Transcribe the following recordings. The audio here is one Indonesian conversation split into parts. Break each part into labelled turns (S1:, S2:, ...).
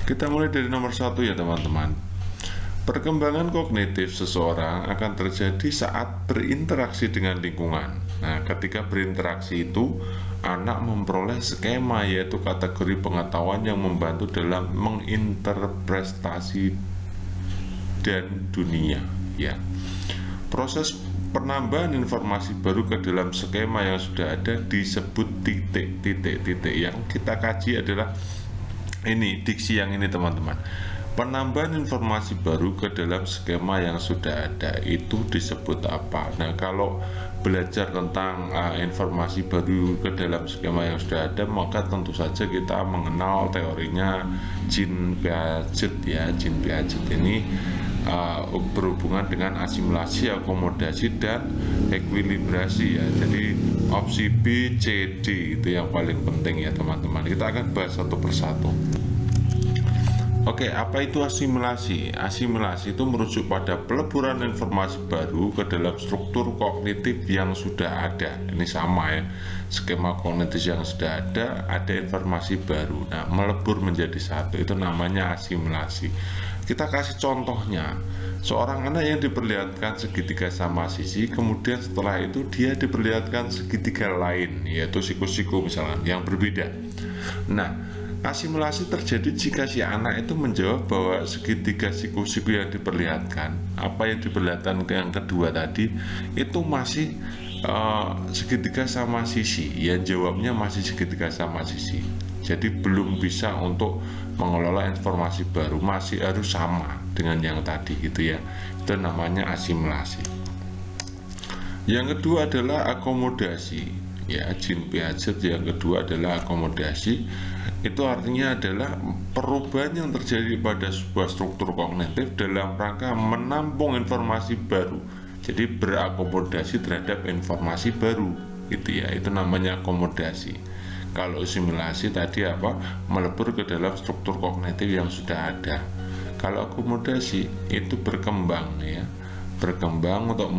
S1: Kita mulai dari nomor 1 ya teman-teman. Perkembangan kognitif seseorang akan terjadi saat berinteraksi dengan lingkungan. Nah, ketika berinteraksi itu, anak memperoleh skema, yaitu kategori pengetahuan yang membantu dalam menginterpretasi dan dunia, ya. Proses penambahan informasi baru ke dalam skema yang sudah ada disebut titik. Yang kita kaji adalah ini, diksi yang ini teman-teman. Penambahan informasi baru ke dalam skema yang sudah ada itu disebut apa? Nah, kalau belajar tentang informasi baru ke dalam skema yang sudah ada, maka tentu saja kita mengenal teorinya Jean Piaget ya. Jean Piaget ini berhubungan dengan asimilasi, akomodasi, dan ekuilibrasi ya. Jadi opsi B, C, D itu yang paling penting ya teman-teman. Kita akan bahas satu persatu. Oke, apa itu asimilasi? Asimilasi itu merujuk pada peleburan informasi baru ke dalam struktur kognitif yang sudah ada. Ini sama ya, skema kognitif yang sudah ada informasi baru. Nah, melebur menjadi satu, itu namanya asimilasi. Kita kasih contohnya, seorang anak yang diperlihatkan segitiga sama sisi, kemudian setelah itu dia diperlihatkan segitiga lain, yaitu siku-siku misalnya, yang berbeda. Nah, asimilasi terjadi jika si anak itu menjawab bahwa segitiga siku-siku yang diperlihatkan, apa yang diperlihatkan yang kedua tadi, itu masih segitiga sama sisi. Yang jawabnya masih segitiga sama sisi. Jadi belum bisa untuk mengelola informasi baru, masih harus sama dengan yang tadi gitu ya. Itu namanya asimilasi. Yang kedua adalah akomodasi. Ya, Jean Piaget yang kedua adalah akomodasi. Itu artinya adalah perubahan yang terjadi pada sebuah struktur kognitif dalam rangka menampung informasi baru. Jadi berakomodasi terhadap informasi baru gitu ya. Itu namanya akomodasi. Kalau asimilasi tadi apa? Melebur ke dalam struktur kognitif yang sudah ada. Kalau akomodasi itu berkembang ya. Berkembang untuk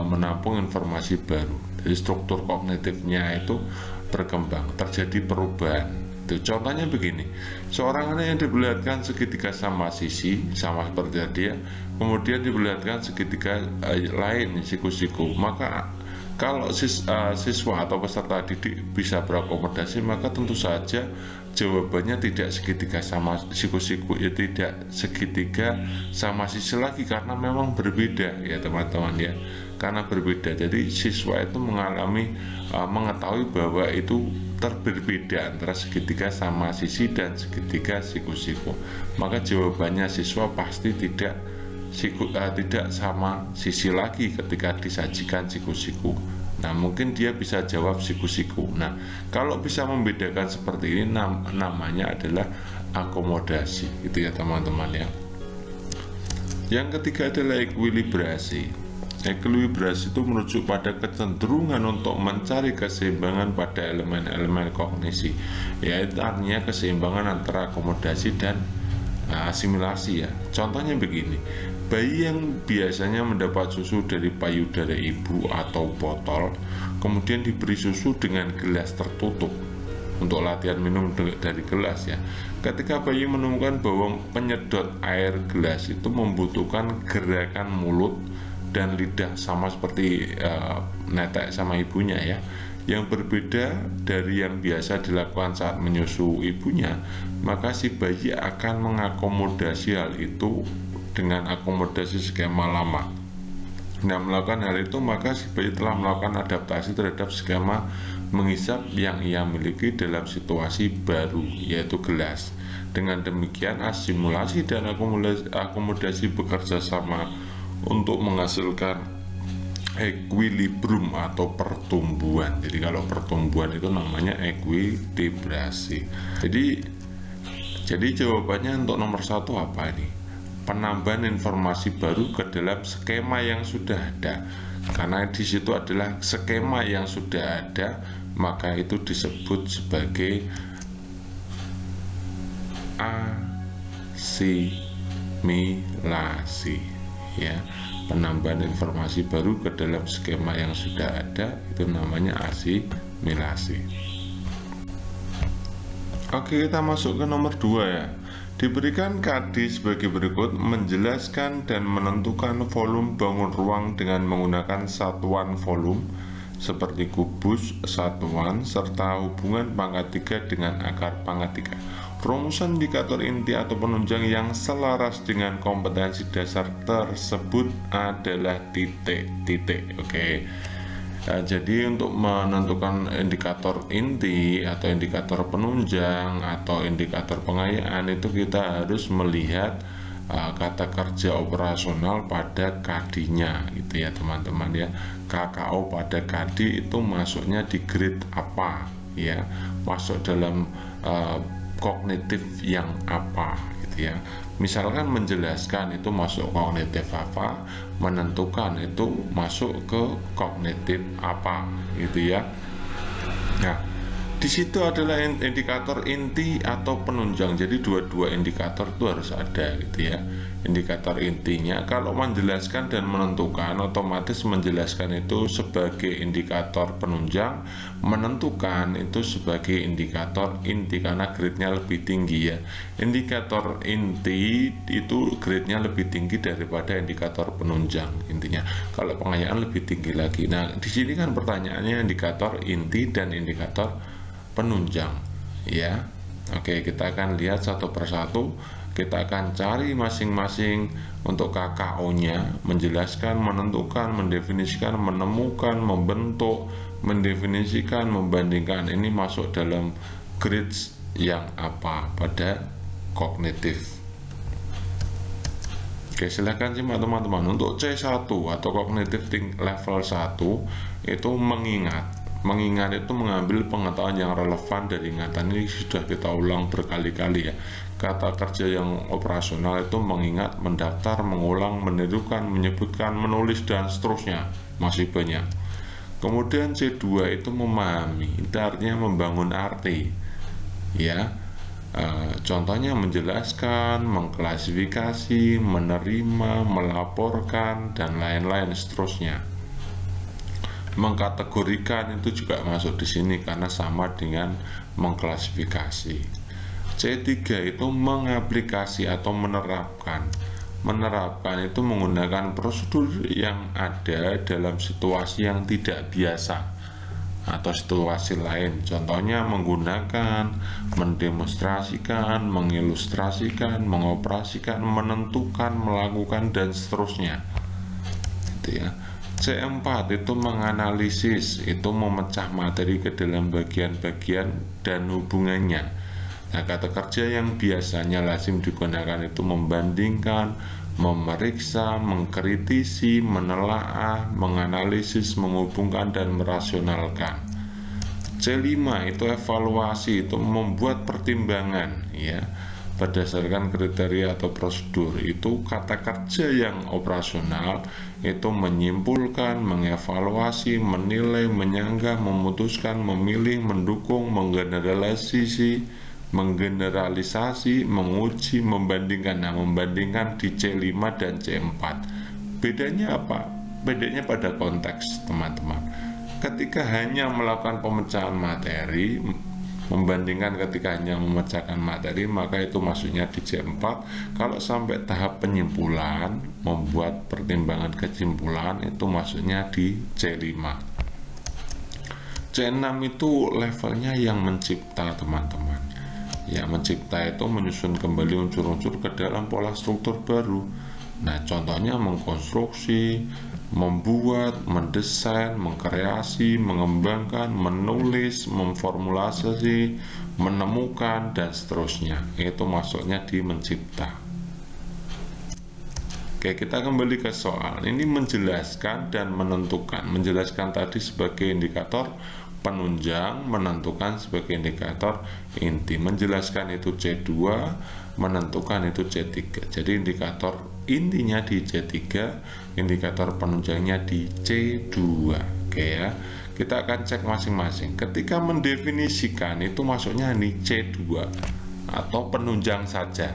S1: menampung informasi baru. Jadi struktur kognitifnya itu berkembang, terjadi perubahan. Itu contohnya begini, seorang anak yang diperlihatkan segitiga sama sisi, sama seperti dia, kemudian diperlihatkan segitiga lain, siku-siku, maka kalau siswa atau peserta didik bisa berakomodasi, maka tentu saja jawabannya tidak segitiga sama siku-siku, ya tidak segitiga sama sisi lagi, karena memang berbeda ya teman-teman ya, karena berbeda. Jadi siswa itu mengalami mengetahui bahwa itu berbeda antara segitiga sama sisi dan segitiga siku-siku, maka jawabannya siswa pasti tidak sama sisi lagi ketika disajikan siku-siku. Nah, mungkin dia bisa jawab siku-siku. Nah, kalau bisa membedakan seperti ini, namanya adalah akomodasi gitu ya teman-teman ya. Yang ketiga adalah ekuilibrasi. Ekuilibrasi itu merujuk pada kecenderungan untuk mencari keseimbangan pada elemen-elemen kognisi, yaitu artinya keseimbangan antara akomodasi dan asimilasi ya. Contohnya begini, bayi yang biasanya mendapat susu dari payudara ibu atau botol, kemudian diberi susu dengan gelas tertutup untuk latihan minum dari gelas ya. Ketika bayi menemukan bahwa penyedot air gelas itu membutuhkan gerakan mulut dan lidah sama seperti netek sama ibunya ya, yang berbeda dari yang biasa dilakukan saat menyusu ibunya, maka si bayi akan mengakomodasi hal itu dengan akomodasi skema lama. Nah, melakukan hal itu, maka si bayi telah melakukan adaptasi terhadap skema menghisap yang ia miliki dalam situasi baru, yaitu gelas. Dengan demikian, asimilasi dan akomodasi bekerja sama untuk menghasilkan equilibrium atau pertumbuhan. Jadi kalau pertumbuhan itu namanya ekuilibrasi. Jadi jawabannya untuk nomor 1 apa ini? Penambahan informasi baru ke dalam skema yang sudah ada. Karena di situ adalah skema yang sudah ada, maka itu disebut sebagai asimilasi. Ya, penambahan informasi baru ke dalam skema yang sudah ada itu namanya asimilasi. Oke, kita masuk ke nomor 2 ya. Diberikan KD sebagai berikut: menjelaskan dan menentukan volume bangun ruang dengan menggunakan satuan volume seperti kubus, satuan, serta hubungan pangkat 3 dengan akar pangkat 3. Rumusan indikator inti atau penunjang yang selaras dengan kompetensi dasar tersebut adalah titik-titik. Oke. Nah, jadi untuk menentukan indikator inti atau indikator penunjang atau indikator pengayaan itu kita harus melihat kata kerja operasional pada KD-nya gitu ya teman-teman ya. KKO pada KD itu masuknya di grade apa ya, masuk dalam kognitif yang apa gitu ya. Misalkan menjelaskan itu masuk kognitif apa, menentukan itu masuk ke kognitif apa gitu ya. Nah, di situ adalah indikator inti atau penunjang. Jadi dua-dua indikator itu harus ada gitu ya. Indikator intinya kalau menjelaskan dan menentukan, otomatis menjelaskan itu sebagai indikator penunjang, menentukan itu sebagai indikator inti karena grade-nya lebih tinggi ya. Indikator inti itu grade-nya lebih tinggi daripada indikator penunjang intinya. Kalau pengayaan lebih tinggi lagi. Nah, di sini kan pertanyaannya indikator inti dan indikator penunjang ya. Oke, kita akan lihat satu persatu. Kita akan cari masing-masing untuk KKO-nya, menjelaskan, menentukan, mendefinisikan, menemukan, membentuk, mendefinisikan, membandingkan. Ini masuk dalam grades yang apa pada kognitif. Oke, silahkan simak teman-teman. Untuk C1 atau kognitif level 1 itu mengingat. Mengingat itu mengambil pengetahuan yang relevan dari ingatan. Ini sudah kita ulang berkali-kali ya. Kata kerja yang operasional itu mengingat, mendaftar, mengulang, menirukan, menyebutkan, menulis, dan seterusnya. Masih banyak. Kemudian C2 itu memahami. Itu artinya membangun arti ya. Contohnya menjelaskan, mengklasifikasi, menerima, melaporkan, dan lain-lain seterusnya. Mengkategorikan itu juga masuk di sini karena sama dengan mengklasifikasi. C3 itu mengaplikasi atau menerapkan. Menerapkan itu menggunakan prosedur yang ada dalam situasi yang tidak biasa atau situasi lain. Contohnya menggunakan, mendemonstrasikan, mengilustrasikan, mengoperasikan, menentukan, melakukan, dan seterusnya. Gitu ya. C4 itu menganalisis, itu memecah materi ke dalam bagian-bagian dan hubungannya. Nah, kata kerja yang biasanya lazim digunakan itu membandingkan, memeriksa, mengkritisi, menelaah, menganalisis, menghubungkan, dan merasionalkan. C5 itu evaluasi, itu membuat pertimbangan ya berdasarkan kriteria atau prosedur. Itu kata kerja yang operasional itu menyimpulkan, mengevaluasi, menilai, menyanggah, memutuskan, memilih, mendukung, menggeneralisasi, menguji, membandingkan. Nah, membandingkan di C5 dan C4. Bedanya apa? Bedanya pada konteks, teman-teman. Ketika hanya melakukan pemecahan materi, membandingkan ketika hanya memecahkan materi, maka itu masuknya di C4. Kalau sampai tahap penyimpulan, membuat pertimbangan kesimpulan, itu masuknya di C5. C6 itu levelnya yang mencipta, teman-teman. Ya, mencipta itu menyusun kembali unsur-unsur ke dalam pola struktur baru. Nah, contohnya mengkonstruksi, membuat, mendesain, mengkreasi, mengembangkan, menulis, memformulasi, menemukan, dan seterusnya. Itu masuknya di mencipta. Oke, kita kembali ke soal. Ini menjelaskan dan menentukan. Menjelaskan tadi sebagai indikator penunjang, menentukan sebagai indikator inti. Menjelaskan itu C2, menentukan itu C3. Jadi indikator intinya di C3, indikator penunjangnya di C2. Oke ya. Kita akan cek masing-masing. Ketika mendefinisikan itu masuknya di C2 atau penunjang saja.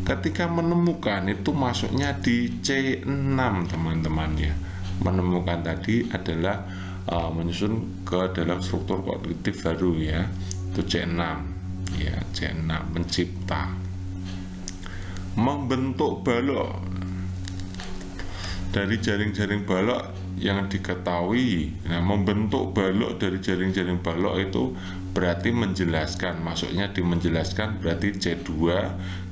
S1: Ketika menemukan itu masuknya di C6, teman-teman ya. Menemukan tadi adalah menyusun ke dalam struktur kognitif baru ya, itu C6 ya. C6 mencipta, membentuk balok. Dari jaring-jaring balok yang diketahui, nah membentuk balok dari jaring-jaring balok itu berarti menjelaskan, masuknya di menjelaskan berarti C2.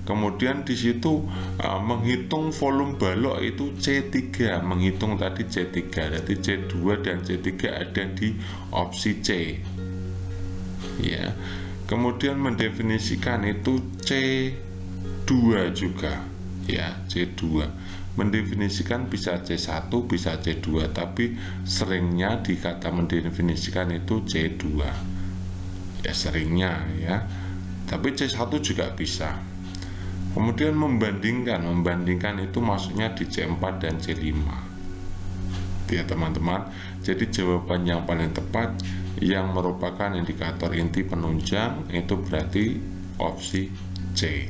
S1: Kemudian di situ menghitung volume balok itu C3, menghitung tadi C3, berarti C2 dan C3 ada di opsi C, ya. Kemudian mendefinisikan itu C2 juga, ya, C2. Mendefinisikan bisa C1, bisa C2, tapi seringnya di kata mendefinisikan itu C2, ya, seringnya, ya, tapi C1 juga bisa. Kemudian membandingkan itu maksudnya di C4 dan C5, ya teman-teman. Jadi jawaban yang paling tepat yang merupakan indikator inti penunjang itu berarti opsi C.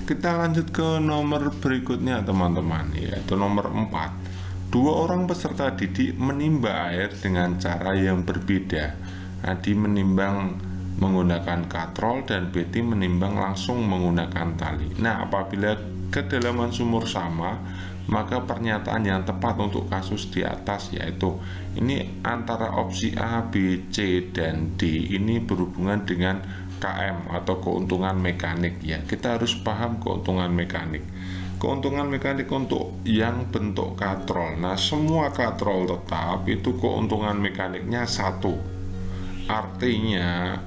S1: Kita lanjut ke nomor berikutnya teman-teman, yaitu nomor 4. Dua orang peserta didik menimba air dengan cara yang berbeda. Adi menimbang menggunakan katrol dan Betty menimbang langsung menggunakan tali. Nah, apabila kedalaman sumur sama, maka pernyataan yang tepat untuk kasus di atas yaitu ini antara opsi A, B, C, dan D ini berhubungan dengan KM atau keuntungan mekanik, ya. Kita harus paham keuntungan mekanik. Keuntungan mekanik untuk yang bentuk katrol. Nah, semua katrol tetap itu keuntungan mekaniknya 1. Artinya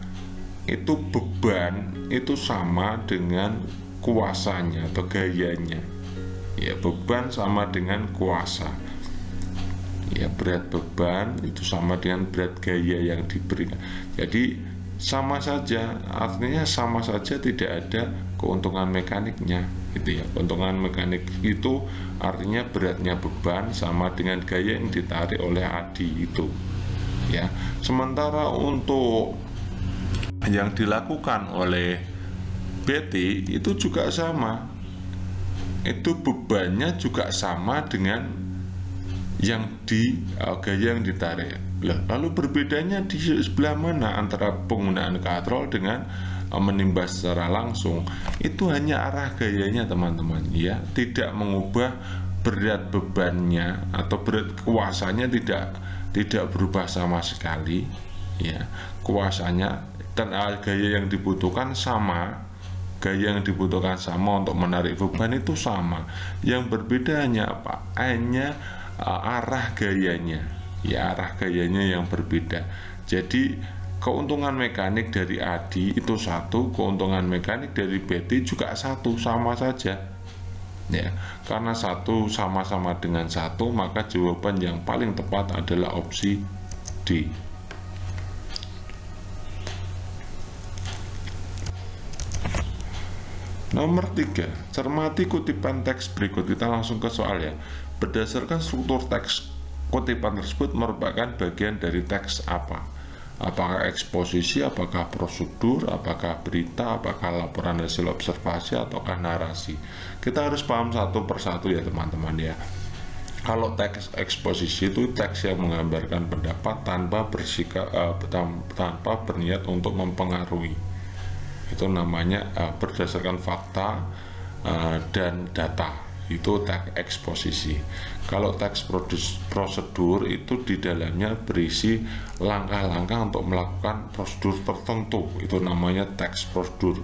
S1: itu beban itu sama dengan kuasanya atau gayanya. Ya, beban sama dengan kuasa. Ya, berat beban itu sama dengan berat gaya yang diberikan. Jadi sama saja, artinya sama saja, tidak ada keuntungan mekaniknya, gitu ya. Keuntungan mekanik itu artinya beratnya beban sama dengan gaya yang ditarik oleh Adi itu, ya. Sementara untuk yang dilakukan oleh Betty itu juga sama, itu bebannya juga sama dengan yang di gaya yang ditarik. Lalu berbedanya di sebelah mana antara penggunaan katrol dengan menimba secara langsung? Itu hanya arah gayanya teman-teman, ya, tidak mengubah berat bebannya atau berat kuasanya, tidak berubah sama sekali, ya. Kuasanya dan gaya yang dibutuhkan sama. Gaya yang dibutuhkan sama untuk menarik beban itu sama. Yang berbeda hanya apa? Hanya arah gayanya, ya, arah gayanya yang berbeda. Jadi keuntungan mekanik dari Adi itu 1, keuntungan mekanik dari Betty juga 1, sama saja, ya. Karena 1 sama-sama dengan 1, maka jawaban yang paling tepat adalah opsi D. Nomor 3, cermati kutipan teks berikut. Kita langsung ke soal, ya. Berdasarkan struktur teks, kutipan tersebut merupakan bagian dari teks apa? apakah eksposisi, apakah prosedur, apakah berita, apakah laporan hasil observasi, ataukah narasi. Kita harus paham satu persatu ya teman-teman ya. Kalau teks eksposisi itu teks yang menggambarkan pendapat tanpa tanpa berniat untuk mempengaruhi. Itu namanya berdasarkan fakta dan data. Itu teks eksposisi. Kalau teks prosedur itu di dalamnya berisi langkah-langkah untuk melakukan prosedur tertentu. Itu namanya teks prosedur.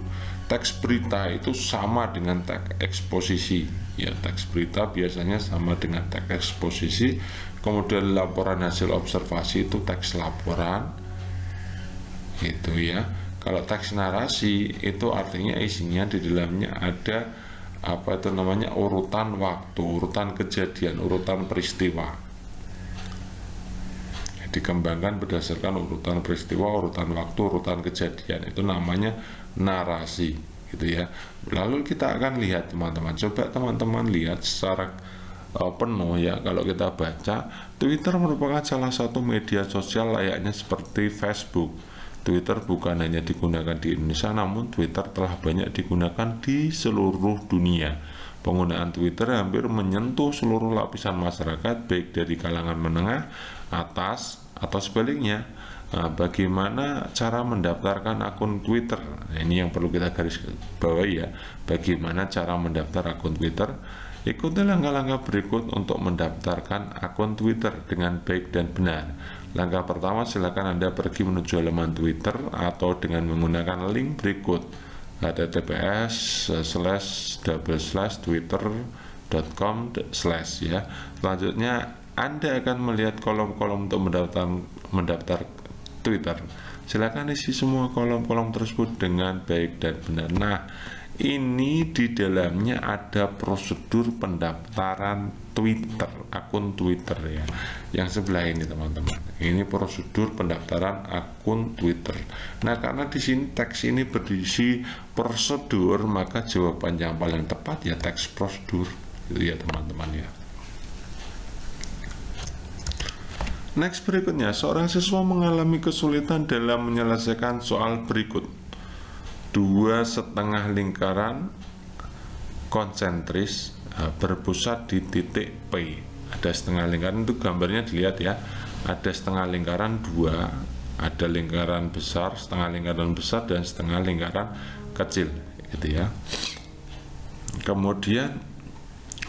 S1: Teks berita itu sama dengan teks eksposisi. Ya, teks berita biasanya sama dengan teks eksposisi. Kemudian laporan hasil observasi itu teks laporan. Itu ya. Kalau teks narasi itu artinya isinya di dalamnya ada urutan waktu, urutan kejadian, urutan peristiwa. Dikembangkan berdasarkan urutan peristiwa, urutan waktu, urutan kejadian. Itu namanya narasi, gitu ya. Lalu kita akan lihat teman-teman. Coba teman-teman lihat secara penuh ya. Kalau kita baca, Twitter merupakan salah satu media sosial layaknya seperti Facebook. Twitter bukan hanya digunakan di Indonesia, namun Twitter telah banyak digunakan di seluruh dunia. Penggunaan Twitter hampir menyentuh seluruh lapisan masyarakat, baik dari kalangan menengah, atas, atau sebaliknya. Nah, bagaimana cara mendaftarkan akun Twitter? Nah, ini yang perlu kita garis bawahi ya. Bagaimana cara mendaftar akun Twitter? Ikuti langkah-langkah berikut untuk mendaftarkan akun Twitter dengan baik dan benar. Langkah pertama, silakan Anda pergi menuju halaman Twitter atau dengan menggunakan link berikut: https://twitter.com/ ya. Selanjutnya Anda akan melihat kolom-kolom untuk mendaftar Twitter. Silakan isi semua kolom-kolom tersebut dengan baik dan benar. Nah, ini di dalamnya ada prosedur pendaftaran Twitter, akun Twitter ya. Yang sebelah ini teman-teman, ini prosedur pendaftaran akun Twitter. Nah, karena di sini teks ini berisi prosedur, maka jawaban yang paling tepat ya teks prosedur, gitu ya teman-teman ya. Next, berikutnya, seorang siswa mengalami kesulitan dalam menyelesaikan soal berikut. 2,5 lingkaran konsentris berpusat di titik P. Ada setengah lingkaran, itu gambarnya dilihat ya. Ada setengah lingkaran 2, ada lingkaran besar, setengah lingkaran besar, dan setengah lingkaran kecil, gitu ya. Kemudian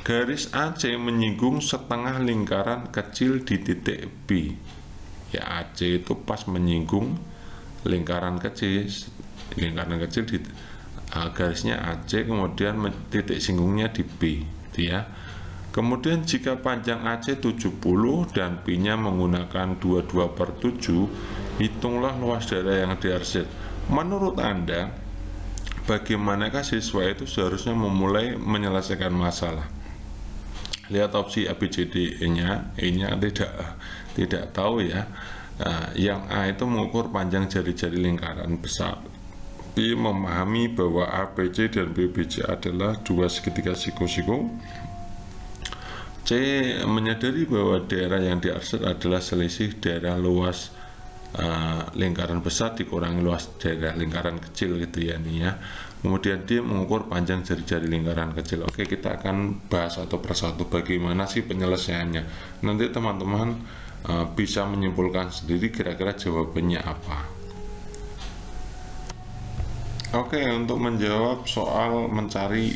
S1: garis AC menyinggung setengah lingkaran kecil di titik B. Ya, AC itu pas menyinggung lingkaran kecil di garisnya AC, kemudian titik singgungnya di B, gitu ya. Kemudian jika panjang AC 70 dan P-nya menggunakan 22/7, hitunglah luas daerah yang diarsir. Menurut Anda, bagaimanakah siswa itu seharusnya memulai menyelesaikan masalah? Lihat opsi A, B, C, D, E-nya. E-nya tidak tahu ya. Yang A itu mengukur panjang jari-jari lingkaran besar. B memahami bahwa ABC dan BBC adalah dua segitiga siku-siku. C menyadari bahwa daerah yang diarsir adalah selisih daerah luas lingkaran besar dikurangi luas daerah lingkaran kecil, gitu ya nih ya. Kemudian D mengukur panjang jari-jari lingkaran kecil. Oke, kita akan bahas satu persatu bagaimana sih penyelesaiannya. Nanti teman-teman bisa menyimpulkan sendiri kira-kira jawabannya apa. Oke, untuk menjawab soal mencari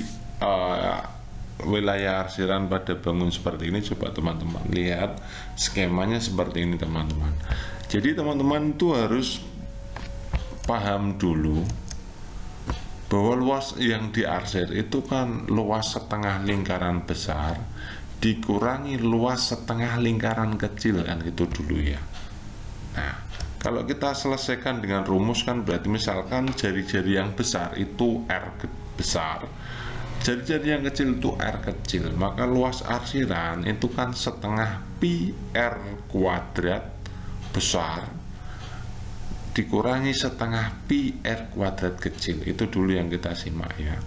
S1: wilayah arsiran pada bangun seperti ini, coba teman-teman lihat skemanya seperti ini teman-teman. Jadi teman-teman itu harus paham dulu bahwa luas yang diarsir itu kan luas setengah lingkaran besar dikurangi luas setengah lingkaran kecil, kan gitu dulu ya. Nah, kalau kita selesaikan dengan rumus kan berarti misalkan jari-jari yang besar itu R besar, jari-jari yang kecil itu R kecil, maka luas arsiran itu kan setengah pi R kuadrat besar dikurangi setengah pi R kuadrat kecil. Itu dulu yang kita simak ya.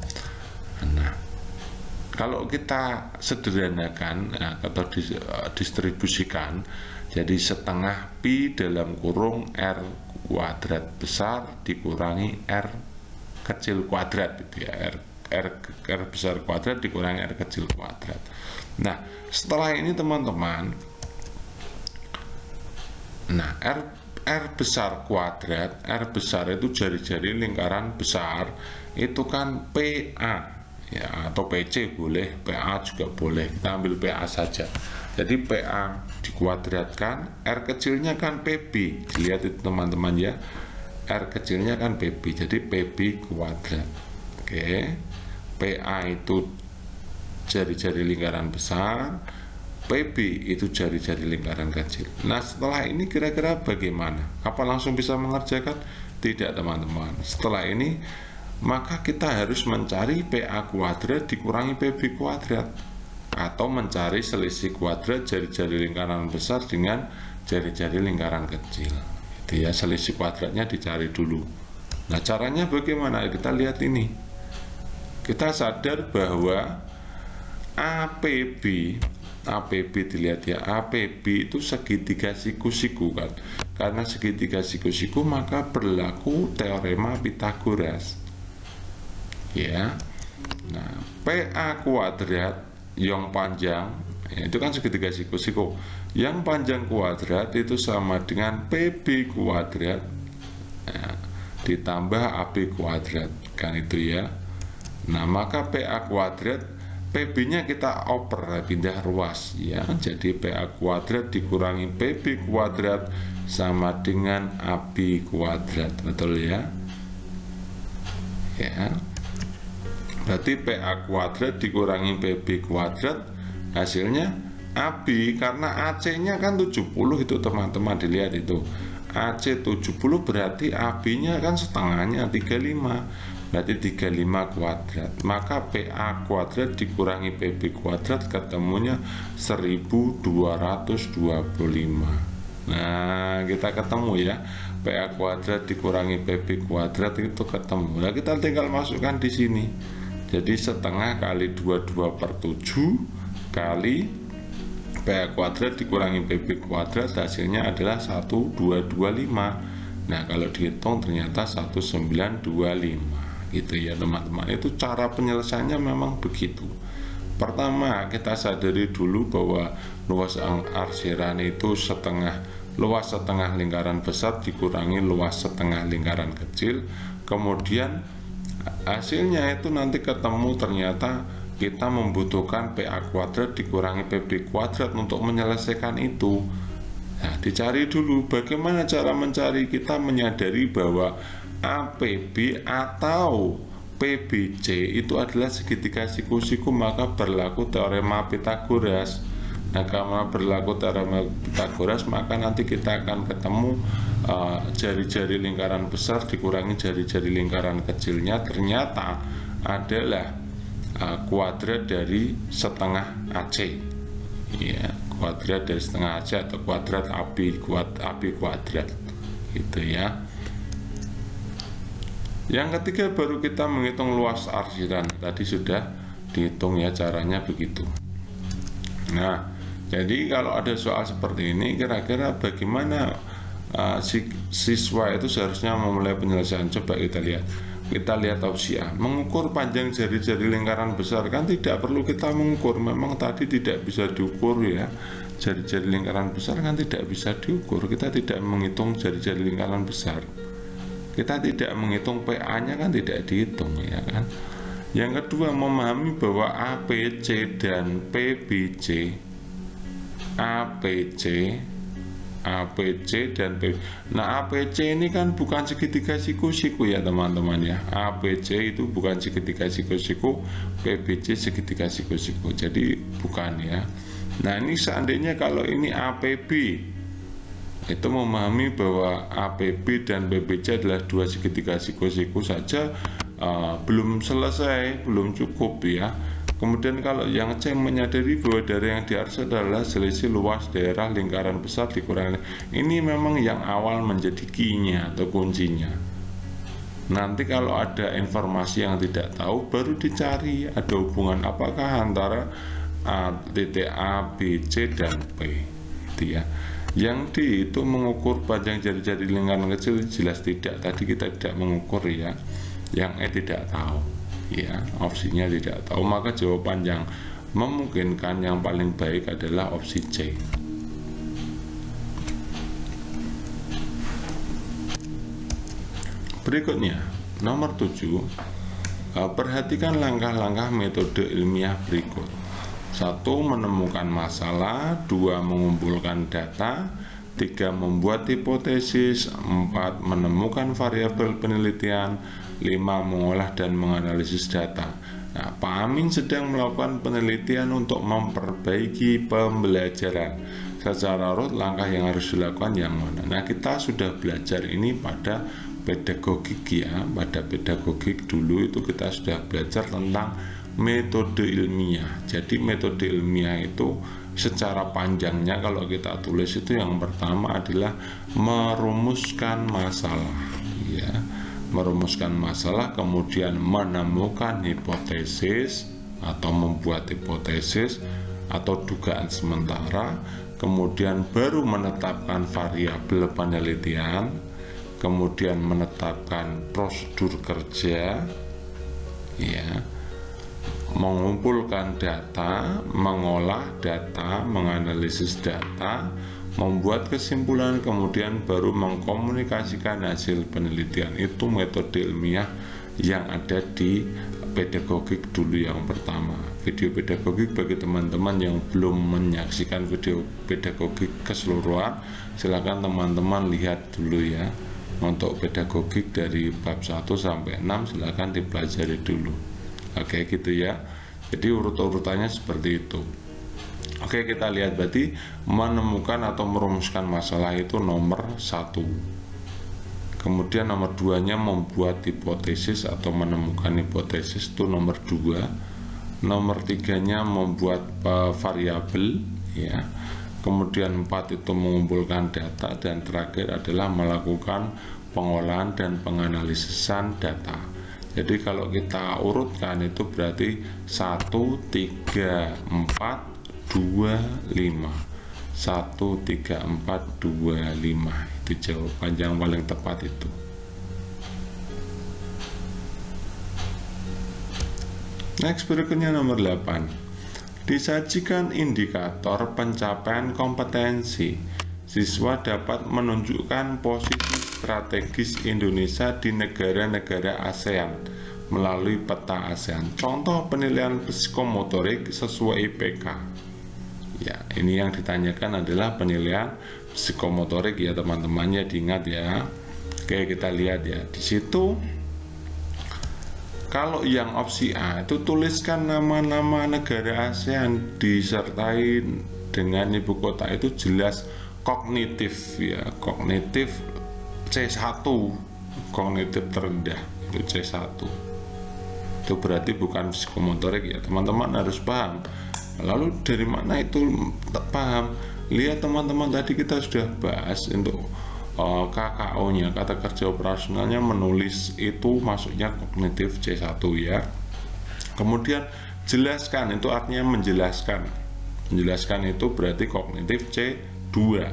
S1: Nah, kalau kita sederhanakan atau distribusikan, jadi setengah pi dalam kurung R kuadrat besar dikurangi R kecil kuadrat gitu ya. R besar kuadrat dikurangi R kecil kuadrat. Nah, setelah ini teman-teman, nah R besar kuadrat, R besar itu jari-jari lingkaran besar, itu kan PA ya, atau PC boleh, PA juga boleh, kita ambil PA saja. Jadi PA dikuadratkan, R kecilnya kan PB, dilihat itu teman-teman ya, R kecilnya kan PB, jadi PB kuadrat. Oke, PA itu jari-jari lingkaran besar, PB itu jari-jari lingkaran kecil. Nah, setelah ini kira-kira bagaimana? Apa langsung bisa mengerjakan? Tidak teman-teman. Setelah ini maka kita harus mencari PA kuadrat dikurangi PB kuadrat, atau mencari selisih kuadrat jari-jari lingkaran besar dengan jari-jari lingkaran kecil. Itu ya, selisih kuadratnya dicari dulu. Nah, caranya bagaimana? Kita lihat ini. Kita sadar bahwa APB dilihat ya, APB itu segitiga siku-siku kan. Karena segitiga siku-siku maka berlaku teorema Pythagoras. Ya. Nah, PA kuadrat yang panjang ya, itu kan segitiga siku-siku. Yang panjang kuadrat itu sama dengan PB kuadrat ya, ditambah AB kuadrat kan itu ya. Nah, maka PA kuadrat, PB-nya kita oper, pindah ruas ya. Jadi PA kuadrat dikurangi PB kuadrat sama dengan AB kuadrat. Betul ya? Ya. Berarti PA kuadrat dikurangi PB kuadrat, hasilnya AB, karena AC-nya kan 70 itu teman-teman, dilihat itu. AC 70 berarti AB-nya kan setengahnya 35. Berarti 35 kuadrat. Maka PA kuadrat dikurangi PB kuadrat ketemunya 1225. Nah, kita ketemu ya. PA kuadrat dikurangi PB kuadrat itu ketemu. Nah, kita tinggal masukkan di sini. Jadi setengah kali 22/7 kali PA kuadrat dikurangi PB kuadrat, hasilnya adalah 1225. Nah, kalau dihitung ternyata 1925 gitu ya teman-teman. Itu cara penyelesaiannya memang begitu. Pertama, kita sadari dulu bahwa luas arsiran itu luas setengah lingkaran besar dikurangi luas setengah lingkaran kecil. Kemudian hasilnya itu nanti ketemu ternyata kita membutuhkan PA kuadrat dikurangi PB kuadrat untuk menyelesaikan itu. Nah, dicari dulu bagaimana cara mencari. Kita menyadari bahwa APB atau PBC itu adalah segitiga siku-siku, maka berlaku teorema Pythagoras. Nah, karena berlaku teorema Pythagoras, maka nanti kita akan ketemu jari-jari lingkaran besar dikurangi jari-jari lingkaran kecilnya ternyata adalah kuadrat dari setengah AC ya, kuadrat dari setengah AC atau kuadrat AB kuadrat gitu ya. Yang ketiga baru kita menghitung luas arsiran. Tadi sudah dihitung ya, caranya begitu. Nah, jadi kalau ada soal seperti ini, kira-kira bagaimana siswa itu seharusnya memulai penyelesaian? Coba kita lihat. Kita lihat opsi A. Mengukur panjang jari-jari lingkaran besar, kan tidak perlu kita mengukur. Memang tadi tidak bisa diukur ya. Jari-jari lingkaran besar kan tidak bisa diukur. Kita tidak menghitung jari-jari lingkaran besar. Kita tidak menghitung PA-nya kan tidak dihitung ya kan. Yang kedua, memahami bahwa APC dan PBC, APC dan PB. Nah, APC ini kan bukan segitiga siku-siku ya teman-teman ya. APC itu bukan segitiga siku-siku, PBC segitiga siku-siku. Jadi bukan ya. Nah, ini seandainya kalau ini APB, itu memahami bahwa APB dan PBC adalah dua segitiga siku-siku saja belum selesai, belum cukup ya. Kemudian kalau yang C menyadari bahwa daerah yang diarsai adalah selisih luas daerah lingkaran besar dikurangi. Ini memang yang awal menjadi key-nya atau kuncinya. Nanti kalau ada informasi yang tidak tahu baru dicari ada hubungan apakah antara titik A, B, C dan P gitu ya. Yang D itu mengukur panjang jari-jari lingkaran kecil, jelas tidak, tadi kita tidak mengukur ya. Yang E tidak tahu ya, opsinya tidak tahu, maka jawaban yang memungkinkan yang paling baik adalah opsi C. Berikutnya nomor 7, perhatikan langkah-langkah metode ilmiah berikut. 1. Menemukan masalah. 2. Mengumpulkan data. 3. Membuat hipotesis. 4. Menemukan variabel penelitian. 5. Mengolah dan menganalisis data. Nah, Pak Amin sedang melakukan penelitian untuk memperbaiki pembelajaran. Secara urut langkah yang harus dilakukan yang mana? Nah, kita sudah belajar ini pada pedagogik ya. Pada pedagogik dulu itu kita sudah belajar tentang metode ilmiah. Jadi metode ilmiah itu secara panjangnya kalau kita tulis itu yang pertama adalah merumuskan masalah ya. Merumuskan masalah, kemudian menemukan hipotesis atau membuat hipotesis atau dugaan sementara, kemudian baru menetapkan variabel penelitian, kemudian menetapkan prosedur kerja ya, mengumpulkan data, mengolah data, menganalisis data, membuat kesimpulan, kemudian baru mengkomunikasikan hasil penelitian. Itu metode ilmiah yang ada di pedagogik dulu yang pertama. Video pedagogik bagi teman-teman yang belum menyaksikan video pedagogik keseluruhan, silakan teman-teman lihat dulu ya. Untuk pedagogik dari bab 1 sampai 6 silakan dipelajari dulu. Oke gitu ya. Jadi urut-urutannya seperti itu. Oke, kita lihat berarti menemukan atau merumuskan masalah itu nomor 1. Kemudian nomor 2-nya membuat hipotesis atau menemukan hipotesis itu nomor 2. Nomor 3-nya membuat variabel ya. Kemudian 4 itu mengumpulkan data, dan terakhir adalah melakukan pengolahan dan penganalisisan data. Jadi kalau kita urutkan itu berarti 1, 3, 4, 2, 5. 1, 3, 4, 2, 5. Itu jawaban yang paling tepat itu. Next, berikutnya nomor 8. Disajikan indikator pencapaian kompetensi. Siswa dapat menunjukkan posisi strategis Indonesia di negara-negara ASEAN melalui peta ASEAN. Contoh penilaian psikomotorik sesuai IPK. Ya, ini yang ditanyakan adalah penilaian psikomotorik ya teman-temannya, diingat ya. Oke, kita lihat ya. Di situ kalau yang opsi A itu tuliskan nama-nama negara ASEAN disertai dengan ibu kota itu jelas kognitif ya, kognitif C1, kognitif terendah itu C1. Itu berarti bukan psikomotorik ya, teman-teman harus paham. Lalu dari mana itu paham? Lihat teman-teman, tadi kita sudah bahas untuk KKO-nya, kata kerja operasionalnya, menulis itu masuknya kognitif C1 ya. Kemudian jelaskan, itu artinya menjelaskan. Menjelaskan itu berarti kognitif C2.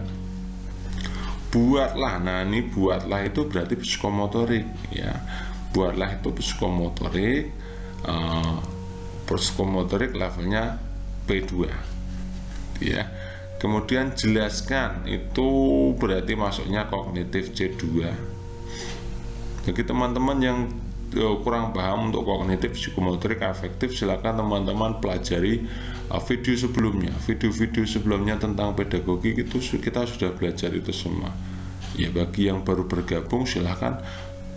S1: Buatlah, nah ini buatlah itu berarti psikomotorik ya. Buatlah itu psikomotorik, psikomotorik levelnya P2 ya. Kemudian jelaskan itu berarti masuknya kognitif C2. Bagi teman-teman yang kurang paham untuk kognitif psikomotorik afektif, silakan teman-teman pelajari video sebelumnya. Video-video sebelumnya tentang pedagogik itu kita sudah belajar itu semua. Ya, bagi yang baru bergabung silakan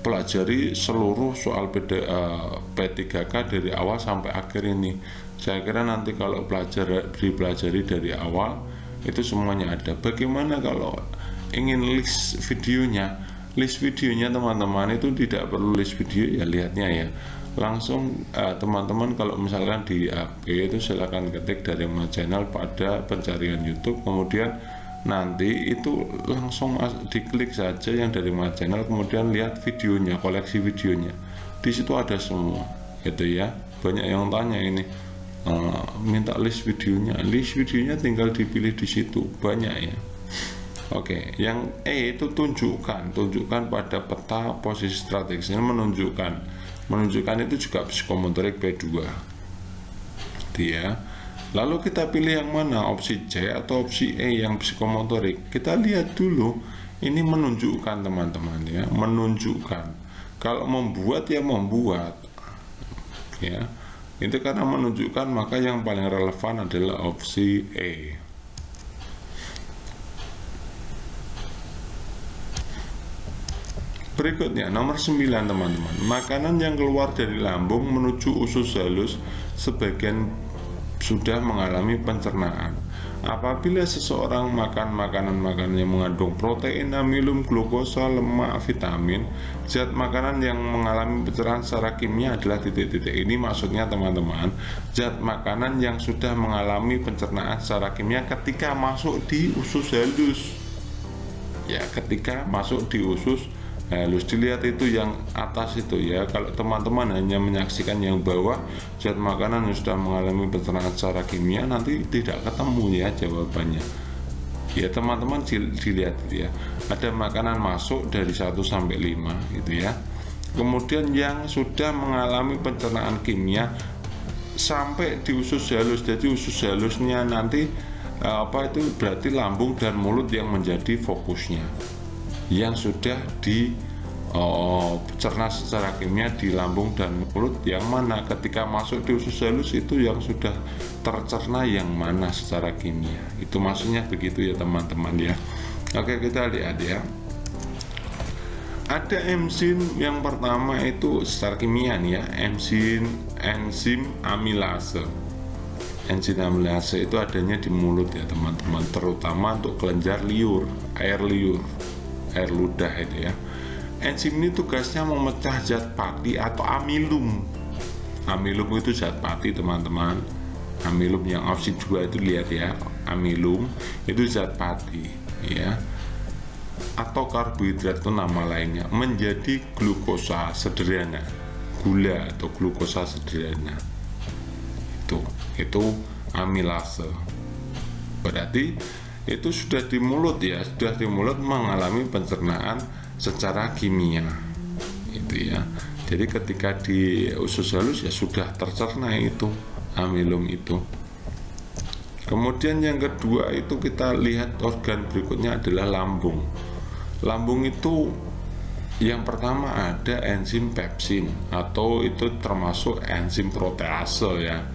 S1: pelajari seluruh soal P3K dari awal sampai akhir ini. Saya kira nanti kalau dipelajari dari awal itu semuanya ada. Bagaimana kalau ingin list videonya? List videonya teman-teman itu tidak perlu list video ya, lihatnya ya langsung. Teman-teman kalau misalkan di HP itu silakan ketik dari channel pada pencarian YouTube, kemudian nanti itu langsung diklik saja yang dari channel, kemudian lihat videonya, koleksi videonya. Di situ ada semua gitu ya. Banyak yang tanya ini, minta list videonya tinggal dipilih di situ, banyak ya. Oke, yang E itu tunjukkan pada peta posisi strategis. Ini menunjukkan itu juga psikomotorik B2. Dia. Lalu kita pilih yang mana, opsi C atau opsi E yang psikomotorik. Kita lihat dulu, ini menunjukkan teman-teman ya, menunjukkan. Kalau membuat ya membuat, ya. Itu karena menunjukkan, maka yang paling relevan adalah opsi E. Berikutnya nomor 9 teman-teman, makanan yang keluar dari lambung menuju usus halus sebagian sudah mengalami pencernaan. Apabila seseorang makan makanan yang mengandung protein, amilum, glukosa, lemak, vitamin, zat makanan yang mengalami pencernaan secara kimia adalah titik-titik. Ini maksudnya teman-teman, zat makanan yang sudah mengalami pencernaan secara kimia ketika masuk di usus halus. Ya, ketika masuk di usus halus. Dilihat itu yang atas itu ya. Kalau teman-teman hanya menyaksikan yang bawah, zat makanan yang sudah mengalami pencernaan secara kimia, nanti tidak ketemu ya jawabannya. Ya teman-teman dilihat ya. Ada makanan masuk dari 1 sampai 5 gitu ya. Kemudian yang sudah mengalami pencernaan kimia sampai di usus halus. Jadi usus halusnya nanti itu berarti lambung dan mulut yang menjadi fokusnya. Yang sudah dicerna secara kimia di lambung dan mulut yang mana, ketika masuk di usus halus itu yang sudah tercerna yang mana secara kimia. Itu maksudnya begitu ya teman-teman ya. Oke, kita lihat ya. Ada enzim yang pertama itu secara kimia nih ya, enzim amilase. Enzim amilase itu adanya di mulut ya teman-teman, terutama untuk kelenjar liur, air ludah itu ya. Enzim ini tugasnya memecah zat pati atau amilum. Amilum itu zat pati teman-teman. Amilum yang opsi 2 itu lihat ya, amilum itu zat pati ya, atau karbohidrat itu nama lainnya, menjadi glukosa sederhana, gula atau glukosa sederhana. Itu amilase. Berarti itu sudah di mulut ya, sudah di mulut mengalami pencernaan secara kimia itu ya. Jadi ketika di usus halus ya sudah tercerna itu amilum itu. Kemudian yang kedua itu kita lihat organ berikutnya adalah lambung. Lambung itu yang pertama ada enzim pepsin, atau itu termasuk enzim protease ya.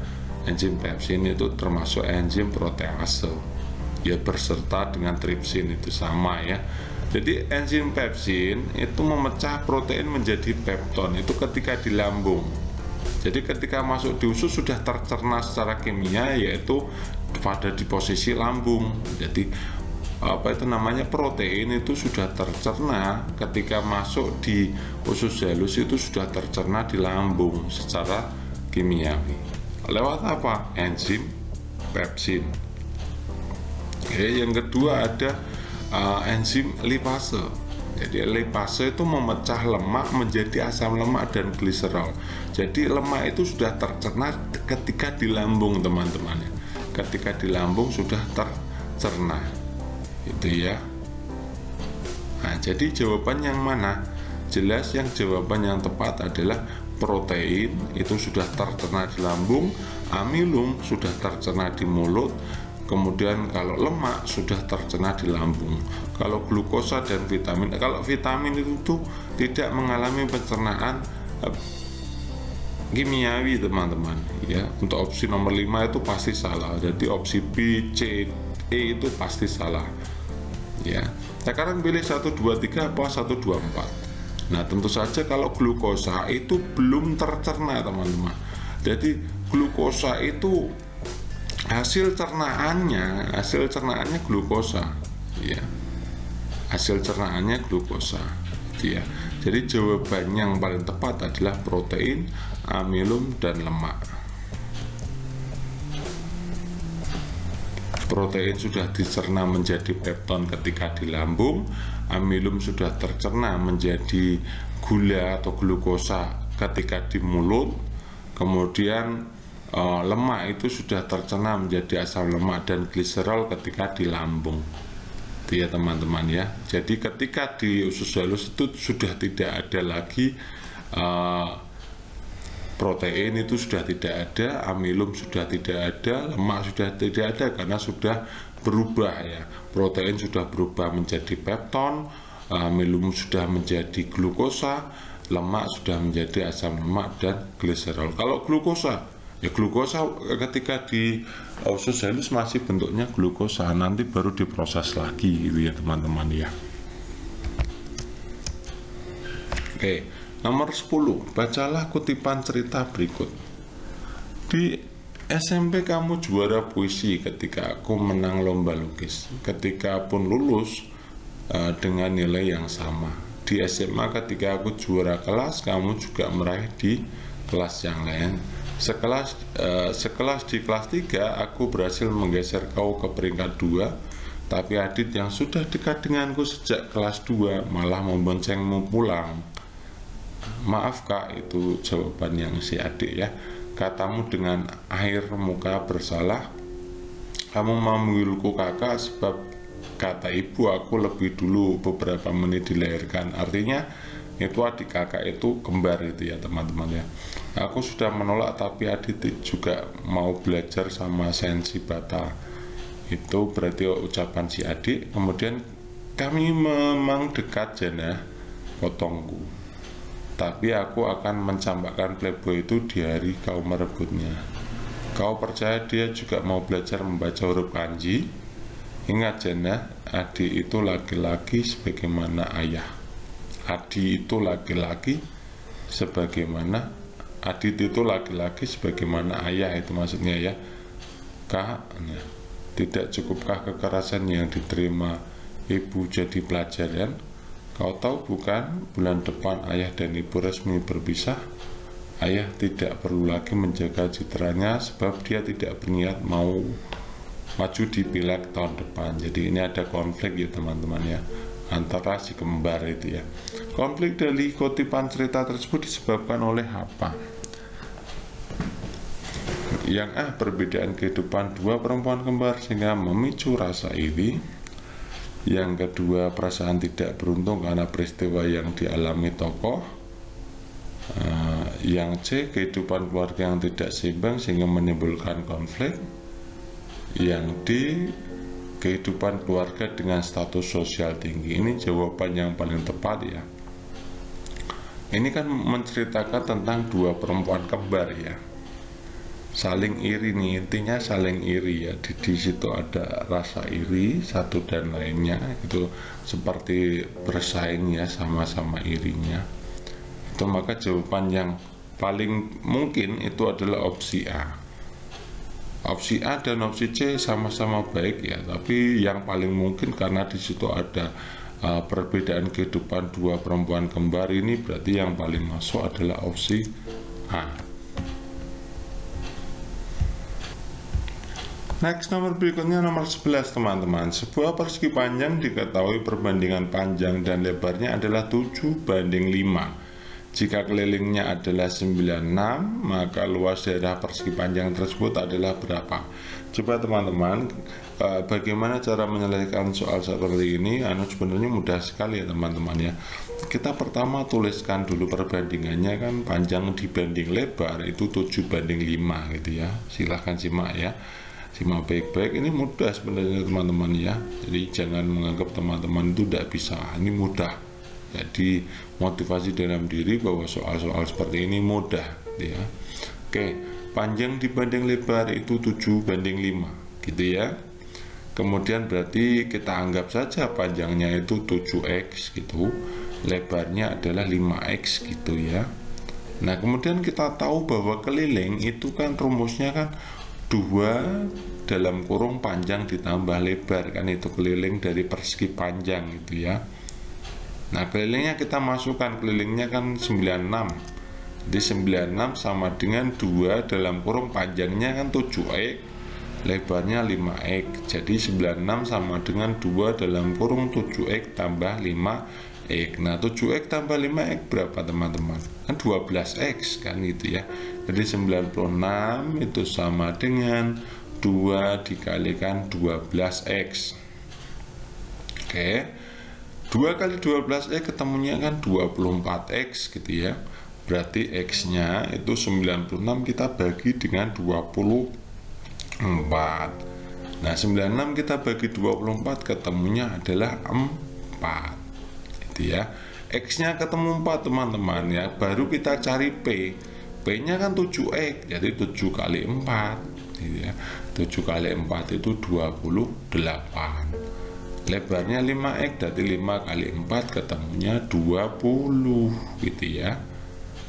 S1: Enzim pepsin itu termasuk enzim protease ya, berserta dengan tripsin, itu sama ya. Jadi enzim pepsin itu memecah protein menjadi pepton itu ketika di lambung. Jadi ketika masuk di usus sudah tercerna secara kimia, yaitu pada di posisi lambung. Jadi protein itu sudah tercerna ketika masuk di usus halus, itu sudah tercerna di lambung secara kimiawi. Lewat apa? Enzim pepsin. Yang kedua ada enzim lipase. Jadi lipase itu memecah lemak menjadi asam lemak dan gliserol. Jadi lemak itu sudah tercerna ketika di lambung teman-teman. Ketika di lambung sudah tercerna. Itu ya. Nah, jadi jawaban yang mana? Jelas yang jawaban yang tepat adalah protein itu sudah tercerna di lambung, amilum sudah tercerna di mulut, kemudian kalau lemak sudah tercerna di lambung. Kalau glukosa dan vitamin, kalau vitamin itu tidak mengalami pencernaan kimiawi teman-teman ya. Untuk opsi nomor 5 itu pasti salah. Jadi opsi B, C, E itu pasti salah ya. Sekarang pilih 1, 2, 3 apa 1, 2, 4. Nah tentu saja kalau glukosa itu belum tercerna teman-teman. Jadi glukosa itu hasil cernaannya glukosa ya, hasil cernaannya glukosa ya. Jadi jawaban yang paling tepat adalah protein, amilum, dan lemak. Protein sudah dicerna menjadi pepton ketika di lambung, amilum sudah tercerna menjadi gula atau glukosa ketika di mulut, kemudian lemak itu sudah tercerna menjadi asam lemak dan gliserol ketika di lambung. itu ya teman-teman ya. Jadi ketika di usus halus itu sudah tidak ada lagi protein, itu sudah tidak ada, amilum sudah tidak ada, lemak sudah tidak ada, karena sudah berubah ya. Protein sudah berubah menjadi pepton, amilum sudah menjadi glukosa, lemak sudah menjadi asam lemak dan glycerol. Kalau glukosa ketika di usus halus masih bentuknya glukosa, nanti baru diproses lagi gitu ya teman-teman ya. Oke, nomor 10, bacalah kutipan cerita berikut. Di SMP kamu juara puisi ketika aku menang lomba lukis. Ketika pun lulus dengan nilai yang sama. Di SMA ketika aku juara kelas, kamu juga meraih di kelas yang lain. Sekelas di kelas 3 aku berhasil menggeser kau ke peringkat 2, tapi Adit yang sudah dekat denganku sejak kelas 2 malah memboncengmu pulang. Maaf kak, itu jawaban yang si adik ya. Katamu dengan air muka bersalah, kamu memanggilku kakak sebab kata ibu aku lebih dulu beberapa menit dilahirkan. Artinya itu adik kakak itu kembar itu ya teman-teman ya. Aku sudah menolak tapi Adit juga mau belajar sama Sensi Bata. Itu berarti ucapan si adik. Kemudian kami memang dekat Jana, potongku. Tapi aku akan mencampakkan playboy itu di hari kau merebutnya. Kau percaya dia juga mau belajar membaca huruf kanji? Ingat Jana, adik itu laki-laki sebagaimana ayah. Adik itu laki-laki sebagaimana Adit itu laki-laki sebagaimana ayah, itu maksudnya ya. Kak, nah, tidak cukupkah kekerasan yang diterima ibu jadi pelajaran? Kau tahu bukan, bulan depan ayah dan ibu resmi berpisah. Ayah tidak perlu lagi menjaga citranya sebab dia tidak berniat mau maju di pileg tahun depan. Jadi ini ada konflik ya teman-teman ya, antara si kembar itu ya. Konflik dari kutipan cerita tersebut disebabkan oleh apa? Yang A, perbedaan kehidupan dua perempuan kembar sehingga memicu rasa iri. Yang kedua, perasaan tidak beruntung karena peristiwa yang dialami tokoh. Yang C, kehidupan keluarga yang tidak seimbang sehingga menimbulkan konflik. Yang D, kehidupan keluarga dengan status sosial tinggi. Ini jawaban yang paling tepat ya. Ini kan menceritakan tentang dua perempuan kembar ya, saling iri nih, intinya saling iri ya. Di situ ada rasa iri satu dan lainnya, itu seperti bersaing ya, sama-sama irinya. Itu maka jawaban yang paling mungkin itu adalah opsi A. Opsi A dan opsi C sama-sama baik ya, tapi yang paling mungkin karena di situ ada perbedaan kehidupan dua perempuan kembar, ini berarti yang paling masuk adalah opsi A. Next, nomor berikutnya nomor 11 teman-teman. Sebuah persegi panjang diketahui perbandingan panjang dan lebarnya adalah 7:5. Jika kelilingnya adalah 96, maka luas daerah persegi panjang tersebut adalah berapa? Coba teman-teman, bagaimana cara menyelesaikan soal seperti ini? Sebenarnya mudah sekali ya teman-teman ya. Kita pertama tuliskan dulu perbandingannya, kan panjang dibanding lebar itu 7:5 gitu ya. Silahkan simak ya, simak baik-baik. Ini mudah sebenarnya teman-teman ya. Jadi jangan menganggap teman-teman itu tidak bisa. Ini mudah. Jadi motivasi dalam diri bahwa soal-soal seperti ini mudah ya. Oke, panjang dibanding lebar itu 7:5 gitu ya. Kemudian berarti kita anggap saja panjangnya itu 7x gitu, lebarnya adalah 5x gitu ya. Nah kemudian kita tahu bahwa keliling itu kan rumusnya kan 2 dalam kurung panjang ditambah lebar, kan itu keliling dari persegi panjang gitu ya. Nah kelilingnya kita masukkan, kelilingnya kan 96. Jadi 96 sama dengan 2 dalam kurung panjangnya kan 7x, lebarnya 5x. Jadi 96 sama dengan 2 dalam kurung 7x tambah 5x. Nah 7x tambah 5x berapa teman-teman? Kan 12x kan gitu ya. Jadi 96 itu sama dengan 2 dikalikan 12x. Oke, 2 kali 12X ketemunya kan 24X gitu ya. Berarti X-nya itu 96, kita bagi dengan 24. Nah, 96 kita bagi 24 ketemunya adalah 4. Gitu ya. X-nya ketemu 4 teman-teman ya. Baru kita cari P. P-nya kan 7X, jadi 7 kali 4 gitu ya. 7 kali 4 itu 28. Lebarnya 5X, berarti 5 kali 4 ketemunya 20 gitu ya.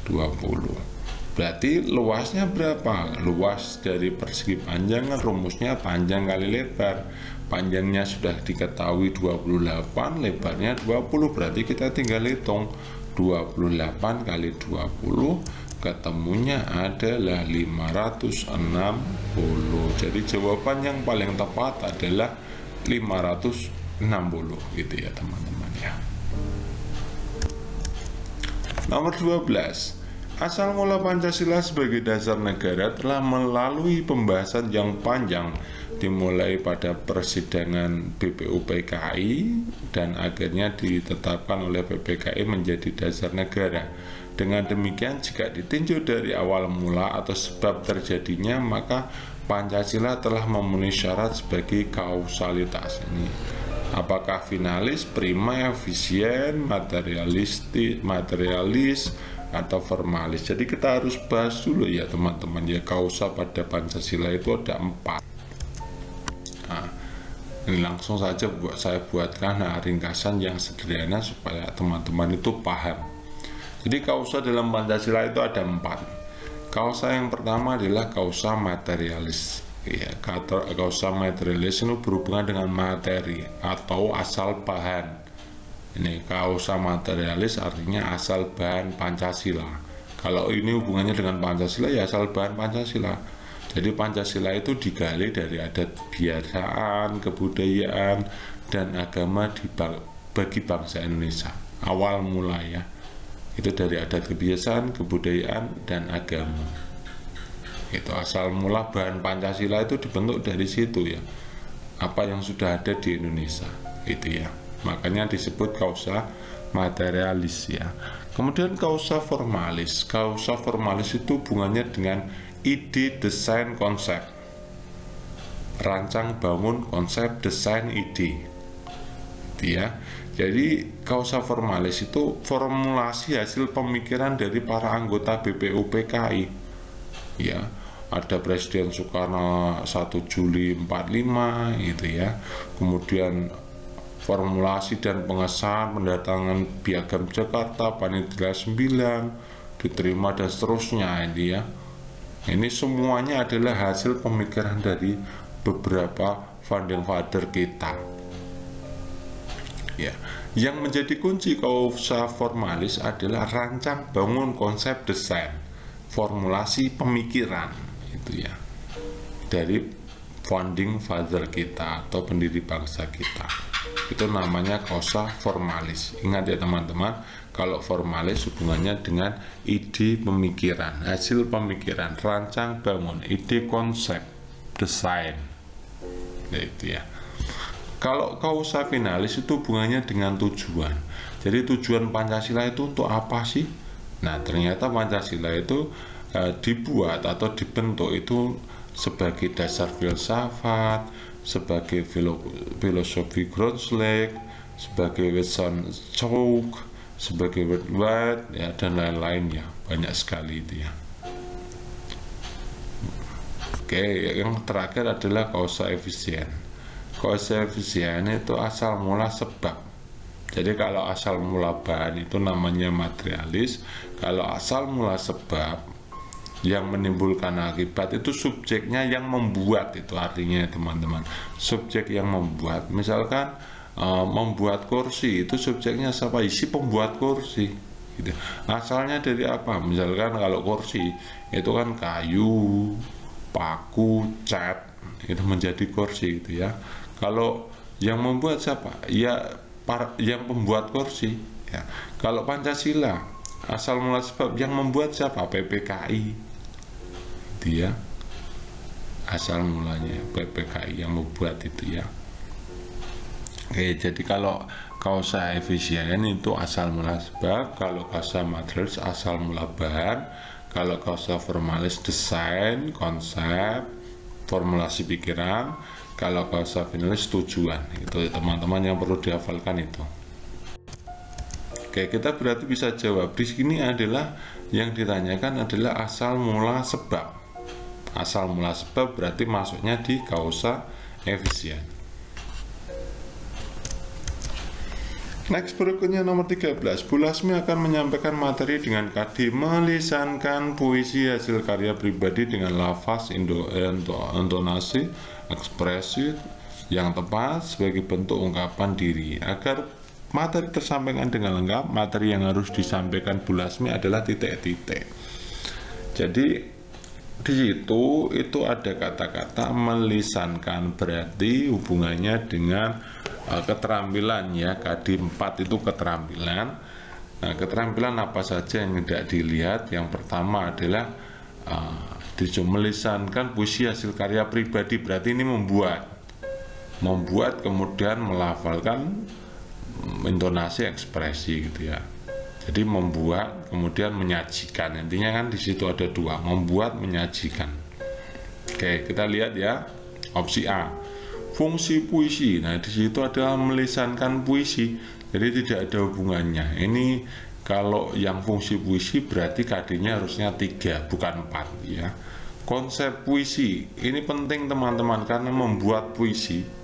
S1: 20. Berarti luasnya berapa? Luas dari persegi panjang kan rumusnya panjang kali lebar. Panjangnya sudah diketahui 28, lebarnya 20. Berarti kita tinggal hitung 28 kali 20, ketemunya adalah 560. Jadi jawaban yang paling tepat adalah 560 gitu ya teman-teman ya. Nomor 12. Asal mula Pancasila sebagai dasar negara telah melalui pembahasan yang panjang, dimulai pada persidangan BPUPKI dan akhirnya ditetapkan oleh PPKI menjadi dasar negara. Dengan demikian, jika ditinjau dari awal mula atau sebab terjadinya, maka Pancasila telah memenuhi syarat sebagai kausalitas. Ini apakah finalis, prima, efisien, materialis atau formalis. Jadi kita harus bahas dulu ya teman-teman ya, kausa pada Pancasila itu ada 4. Nah, ini langsung saja saya buatkan ringkasan yang sederhana supaya teman-teman itu paham. Jadi kausa dalam Pancasila itu ada 4. Kausa yang pertama adalah kausa materialis. Ya, kausa materialis itu berhubungan dengan materi atau asal bahan. Ini kausa materialis artinya asal bahan Pancasila. Kalau ini hubungannya dengan Pancasila ya asal bahan Pancasila. Jadi Pancasila itu digali dari adat kebiasaan, kebudayaan, dan agama bagi bangsa Indonesia. Awal mula ya, itu dari adat kebiasaan, kebudayaan, dan agama. Itu asal mula bahan Pancasila itu dibentuk dari situ ya. Apa yang sudah ada di Indonesia itu ya. Makanya disebut kausa materialis ya. Kemudian kausa formalis. Kausa formalis itu hubungannya dengan ide, desain, konsep. Rancang, bangun, konsep, desain, ide. Gitu ya. Jadi kausa formalis itu formulasi hasil pemikiran dari para anggota BPUPKI. Ya, ada Presiden Soekarno 1 Juli 45 gitu ya. Kemudian formulasi dan pengesahan pendatangan Piagam Jakarta, Panitia 9 diterima dan seterusnya ini ya. Ini semuanya adalah hasil pemikiran dari beberapa founding father kita. Ya, yang menjadi kunci kausa formalis adalah rancang, bangun, konsep, desain, formulasi pemikiran itu ya. Dari founding father kita atau pendiri bangsa kita. Itu namanya kausa formalis. Ingat ya teman-teman, kalau formalis hubungannya dengan ide pemikiran, hasil pemikiran, rancang bangun, ide konsep, desain. Itu ya. Kalau kausa finalis itu hubungannya dengan tujuan. Jadi tujuan Pancasila itu untuk apa sih? Nah, ternyata Pancasila itu dibuat atau dibentuk itu sebagai dasar filsafat, sebagai filosofi Grundzüge, sebagai Weston Chow, sebagai Wordsworth ya, dan lain-lain ya, banyak sekali itu ya. Oke, yang terakhir adalah kausa efisien. Kausa efisien itu asal mula sebab. Jadi kalau asal mula bahan itu namanya materialis, kalau asal mula sebab yang menimbulkan akibat itu subjeknya yang membuat, itu artinya teman-teman, subjek yang membuat. Misalkan membuat kursi, itu subjeknya siapa? Si pembuat kursi gitu. Asalnya dari apa? Misalkan kalau kursi itu kan kayu, paku, cat, itu menjadi kursi gitu ya. Kalau yang membuat siapa? Ya yang pembuat kursi ya. Kalau Pancasila asal mula sebab yang membuat siapa? PPKI. Dia asal mulanya PPKI yang membuat itu ya. Oke, jadi kalau kausa efisien itu asal mula sebab, kalau kausa materialis asal mula bahan, kalau kausa formalis desain, konsep, formulasi pikiran, kalau kausa finalis tujuan. Itu teman-teman yang perlu dihafalkan itu. Oke, kita berarti bisa jawab di sini adalah yang ditanyakan adalah asal mula sebab. Asal mula sebab berarti masuknya di kausa efisien. Next, berikutnya nomor 13. Bu Lasmi akan menyampaikan materi dengan KD melisankan puisi hasil karya pribadi dengan lafaz, intonasi, ekspresi yang tepat sebagai bentuk ungkapan diri. Agar materi tersampaikan dengan lengkap, materi yang harus disampaikan Bu Lasmi adalah titik-titik. Jadi di situ itu ada kata-kata melisankan, berarti hubungannya dengan keterampilan ya. KD 4 itu keterampilan. Nah, keterampilan apa saja yang tidak dilihat? Yang pertama adalah melisankan puisi hasil karya pribadi, berarti ini membuat kemudian melafalkan intonasi ekspresi gitu ya. Jadi membuat kemudian menyajikan, intinya kan di situ ada dua, membuat, menyajikan. Oke, kita lihat ya. Opsi A, fungsi puisi. Nah, di situ adalah melisankan puisi, jadi tidak ada hubungannya. Ini kalau yang fungsi puisi berarti KD-nya harusnya 3 bukan 4 ya. Konsep puisi ini penting teman-teman, karena membuat puisi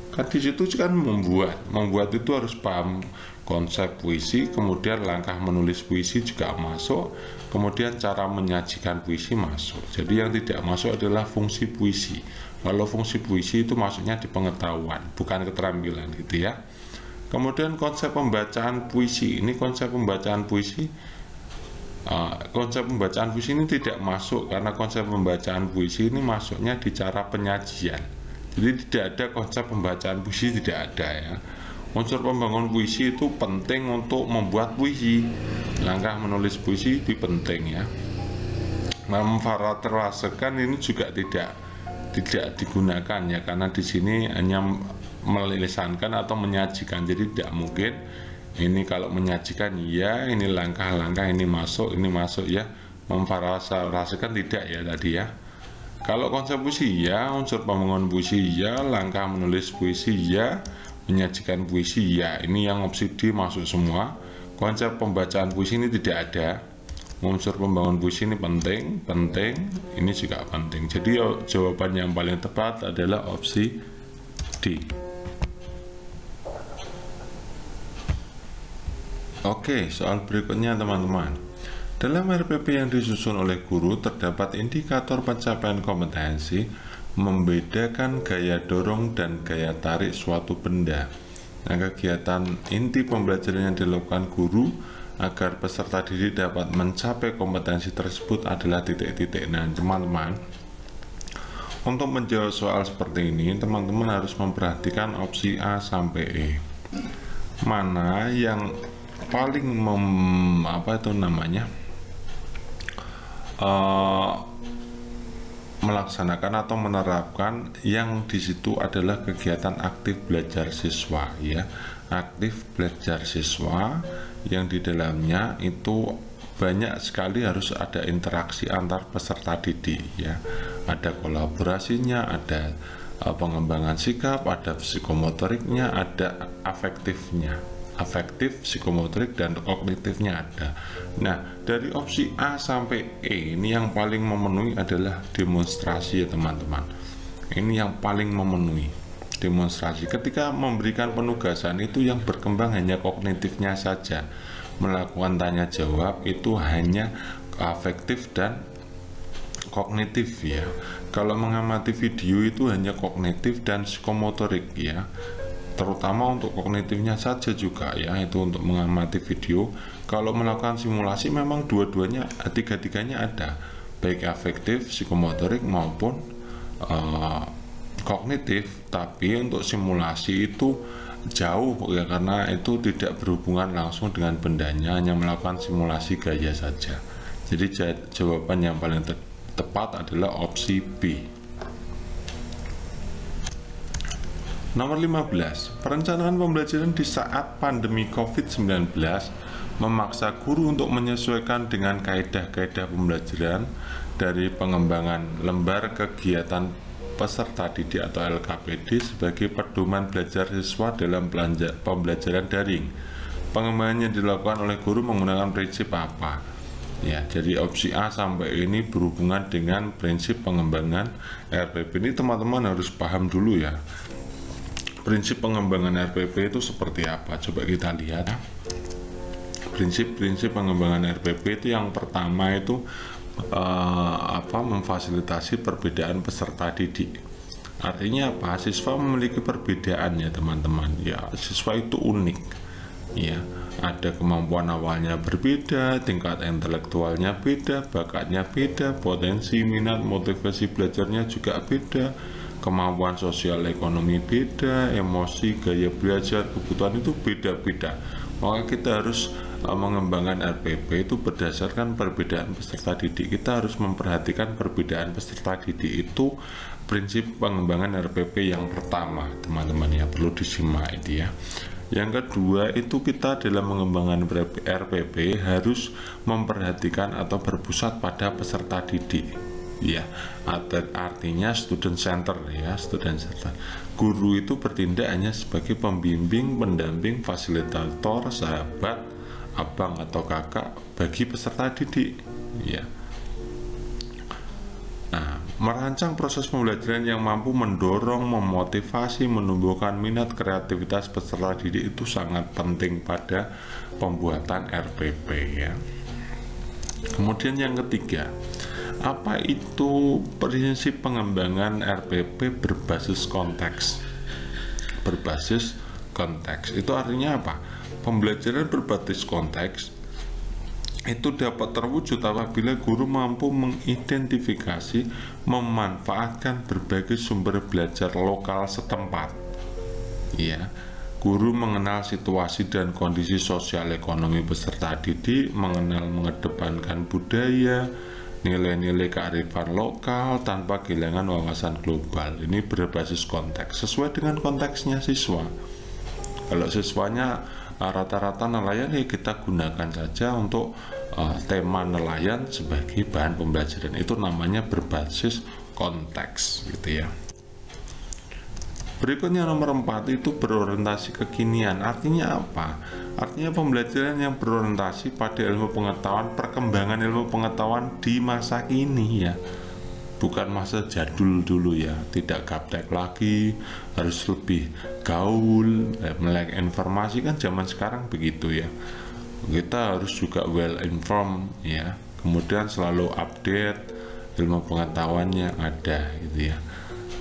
S1: kan di situ kan membuat itu harus paham konsep puisi, kemudian langkah menulis puisi juga masuk, kemudian cara menyajikan puisi masuk. Jadi yang tidak masuk adalah fungsi puisi. Kalau fungsi puisi itu maksudnya di pengetahuan, bukan keterampilan gitu ya. Kemudian konsep pembacaan puisi, ini konsep pembacaan puisi ini tidak masuk, karena konsep pembacaan puisi ini masuknya di cara penyajian. Jadi tidak ada konsep pembacaan puisi, tidak ada ya. Unsur pembangun puisi itu penting untuk membuat puisi. Langkah menulis puisi itu penting ya. Memfaraterlasekan ini juga tidak digunakan ya, karena di sini hanya melisankan atau menyajikan. Jadi tidak mungkin ini kalau menyajikan ya, ini langkah-langkah ini masuk ya. Memfaraterlasekan tidak ya tadi ya. Kalau konsep puisi ya, unsur pembangunan puisi ya, langkah menulis puisi ya, menyajikan puisi ya. Ini yang opsi D masuk semua. Konsep pembacaan puisi ini tidak ada. Unsur pembangunan puisi ini penting, ini juga penting. Jadi jawaban yang paling tepat adalah opsi D. Oke, soal berikutnya teman-teman. Dalam RPP yang disusun oleh guru terdapat indikator pencapaian kompetensi membedakan gaya dorong dan gaya tarik suatu benda. Nah, kegiatan inti pembelajaran yang dilakukan guru agar peserta didik dapat mencapai kompetensi tersebut adalah titik-titik. Nah, teman-teman, untuk menjawab soal seperti ini, teman-teman harus memperhatikan opsi A sampai E. Mana yang paling melaksanakan atau menerapkan yang di situ adalah kegiatan aktif belajar siswa ya. Aktif belajar siswa yang di dalamnya itu banyak sekali harus ada interaksi antar peserta didik ya. Ada kolaborasinya, ada pengembangan sikap, ada psikomotoriknya, ada afektifnya. Afektif, psikomotorik, dan kognitifnya ada. Nah, dari opsi A sampai E ini yang paling memenuhi adalah demonstrasi ya teman-teman. Ini yang paling memenuhi, demonstrasi. Ketika memberikan penugasan itu yang berkembang hanya kognitifnya saja. Melakukan tanya jawab itu hanya afektif dan kognitif ya. Kalau mengamati video itu hanya kognitif dan psikomotorik ya. Terutama untuk kognitifnya saja juga ya, itu untuk mengamati video. Kalau melakukan simulasi memang dua-duanya, tiga-tiganya ada, baik afektif, psikomotorik maupun kognitif. Tapi untuk simulasi itu jauh ya, karena itu tidak berhubungan langsung dengan bendanya, hanya melakukan simulasi gaya saja. Jadi jawaban yang paling tepat adalah opsi B. Nomor 15, perencanaan pembelajaran di saat pandemi COVID-19 memaksa guru untuk menyesuaikan dengan kaedah-kaedah pembelajaran dari pengembangan lembar kegiatan peserta didik atau LKPD sebagai pedoman belajar siswa dalam pembelajaran daring. Pengembangan yang dilakukan oleh guru menggunakan prinsip apa? Ya, jadi opsi A sampai ini berhubungan dengan prinsip pengembangan RPP. Ini teman-teman harus paham dulu ya. Prinsip pengembangan RPP itu seperti apa? Coba kita lihat. Prinsip-prinsip pengembangan RPP itu yang pertama itu memfasilitasi perbedaan peserta didik. Artinya apa? Siswa memiliki perbedaan ya teman-teman. Ya, siswa itu unik. Ya, ada kemampuan awalnya berbeda, tingkat intelektualnya beda, bakatnya beda, potensi, minat, motivasi belajarnya juga beda, kemampuan sosial ekonomi beda, emosi, gaya belajar, kebutuhan itu beda-beda. Maka kita harus mengembangkan RPP itu berdasarkan perbedaan peserta didik. Kita harus memperhatikan perbedaan peserta didik. Itu prinsip pengembangan RPP yang pertama, teman-teman ya, perlu disimak itu ya. Yang kedua itu kita dalam mengembangkan RPP harus memperhatikan atau berpusat pada peserta didik. Ya, artinya student center ya, student center. Guru itu bertindak hanya sebagai pembimbing, pendamping, fasilitator, sahabat, abang atau kakak bagi peserta didik. Ya. Nah, merancang proses pembelajaran yang mampu mendorong, memotivasi, menumbuhkan minat kreativitas peserta didik itu sangat penting pada pembuatan RPP ya. Kemudian yang ketiga, apa itu prinsip pengembangan RPP berbasis konteks? Berbasis konteks itu artinya apa? Pembelajaran berbasis konteks itu dapat terwujud apabila guru mampu mengidentifikasi, memanfaatkan berbagai sumber belajar lokal setempat. Ya, guru mengenal situasi dan kondisi sosial ekonomi peserta didik, mengedepankan budaya, nilai-nilai kearifan lokal tanpa kehilangan wawasan global. Ini berbasis konteks, sesuai dengan konteksnya siswa. Kalau siswanya rata-rata nelayan, ya kita gunakan saja untuk tema nelayan sebagai bahan pembelajaran. Itu namanya berbasis konteks gitu ya. Berikutnya nomor 4 itu berorientasi kekinian. Artinya apa? Artinya pembelajaran yang berorientasi pada ilmu pengetahuan, perkembangan ilmu pengetahuan di masa kini ya, bukan masa jadul dulu ya. Tidak gaptek lagi, harus lebih gaul, melek informasi, kan zaman sekarang begitu ya. Kita harus juga well informed ya, kemudian selalu update ilmu pengetahuannya ada gitu ya,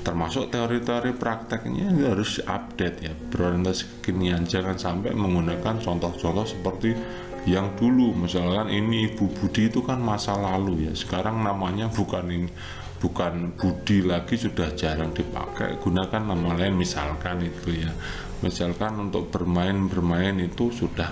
S1: termasuk teori-teori prakteknya harus update ya, berorientasi kekinian. Jangan sampai menggunakan contoh-contoh seperti yang dulu. Misalkan ini Ibu Budi itu kan masa lalu ya, sekarang namanya bukan Budi lagi, sudah jarang dipakai, gunakan nama lain misalkan itu ya. Misalkan untuk bermain itu sudah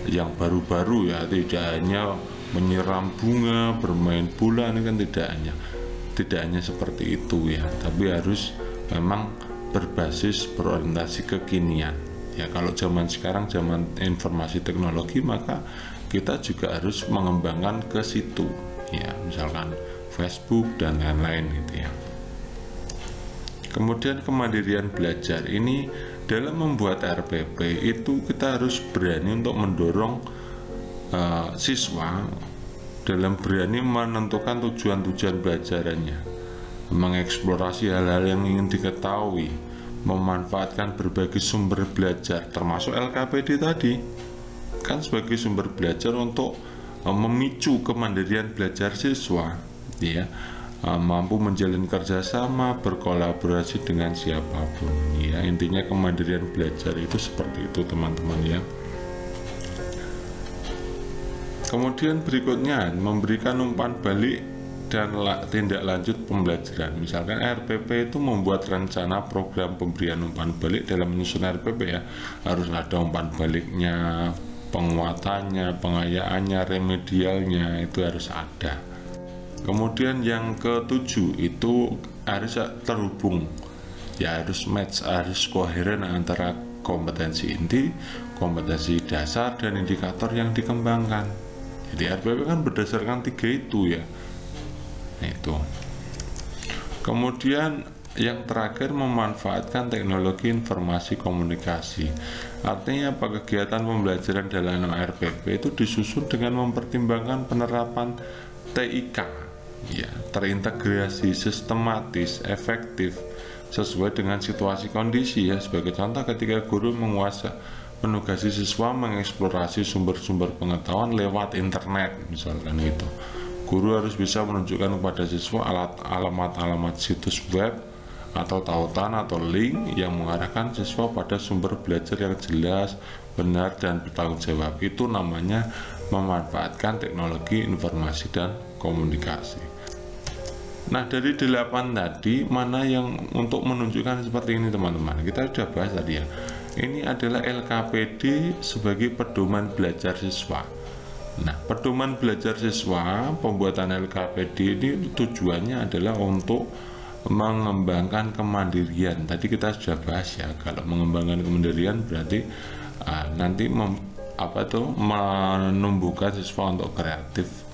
S1: yang baru-baru ya, tidak hanya menyiram bunga, bermain bola, ini kan tidak hanya seperti itu ya, tapi harus memang berbasis berorientasi kekinian ya. Kalau zaman sekarang zaman informasi teknologi, maka kita juga harus mengembangkan ke situ ya, misalkan Facebook dan lain-lain gitu ya. Kemudian kemandirian belajar ini dalam membuat RPP itu kita harus berani untuk mendorong siswa dalam berani menentukan tujuan-tujuan belajarannya, mengeksplorasi hal-hal yang ingin diketahui, memanfaatkan berbagai sumber belajar termasuk LKPD tadi kan sebagai sumber belajar untuk memicu kemandirian belajar siswa ya, mampu menjalin kerjasama, berkolaborasi dengan siapapun ya. Intinya kemandirian belajar itu seperti itu teman-teman ya. Kemudian berikutnya memberikan umpan balik dan tindak lanjut pembelajaran. Misalkan RPP itu membuat rencana program pemberian umpan balik. Dalam menyusun RPP ya, harus ada umpan baliknya, penguatannya, pengayaannya, remedialnya, itu harus ada. Kemudian yang ketujuh itu harus terhubung ya harus match, harus koheren antara kompetensi inti, kompetensi dasar, dan indikator yang dikembangkan. Jadi RPP kan berdasarkan 3 itu ya. Nah, itu. Kemudian yang terakhir, memanfaatkan teknologi informasi komunikasi. Artinya apa? Kegiatan pembelajaran dalam RPP itu disusun dengan mempertimbangkan penerapan TIK ya, terintegrasi, sistematis, efektif, sesuai dengan situasi kondisi ya. Sebagai contoh, ketika guru menugasi siswa mengeksplorasi sumber-sumber pengetahuan lewat internet misalkan gitu, guru harus bisa menunjukkan kepada siswa alamat-alamat situs web atau tautan atau link yang mengarahkan siswa pada sumber belajar yang jelas, benar, dan bertanggung jawab. Itu namanya memanfaatkan teknologi informasi dan komunikasi. Nah, dari 8 tadi, mana yang untuk menunjukkan seperti ini teman-teman? Kita sudah bahas tadi ya. Ini adalah LKPD sebagai pedoman belajar siswa. Nah, pedoman belajar siswa, pembuatan LKPD ini tujuannya adalah untuk mengembangkan kemandirian. Tadi kita sudah bahas ya, kalau mengembangkan kemandirian berarti nanti menumbuhkan siswa untuk kreatif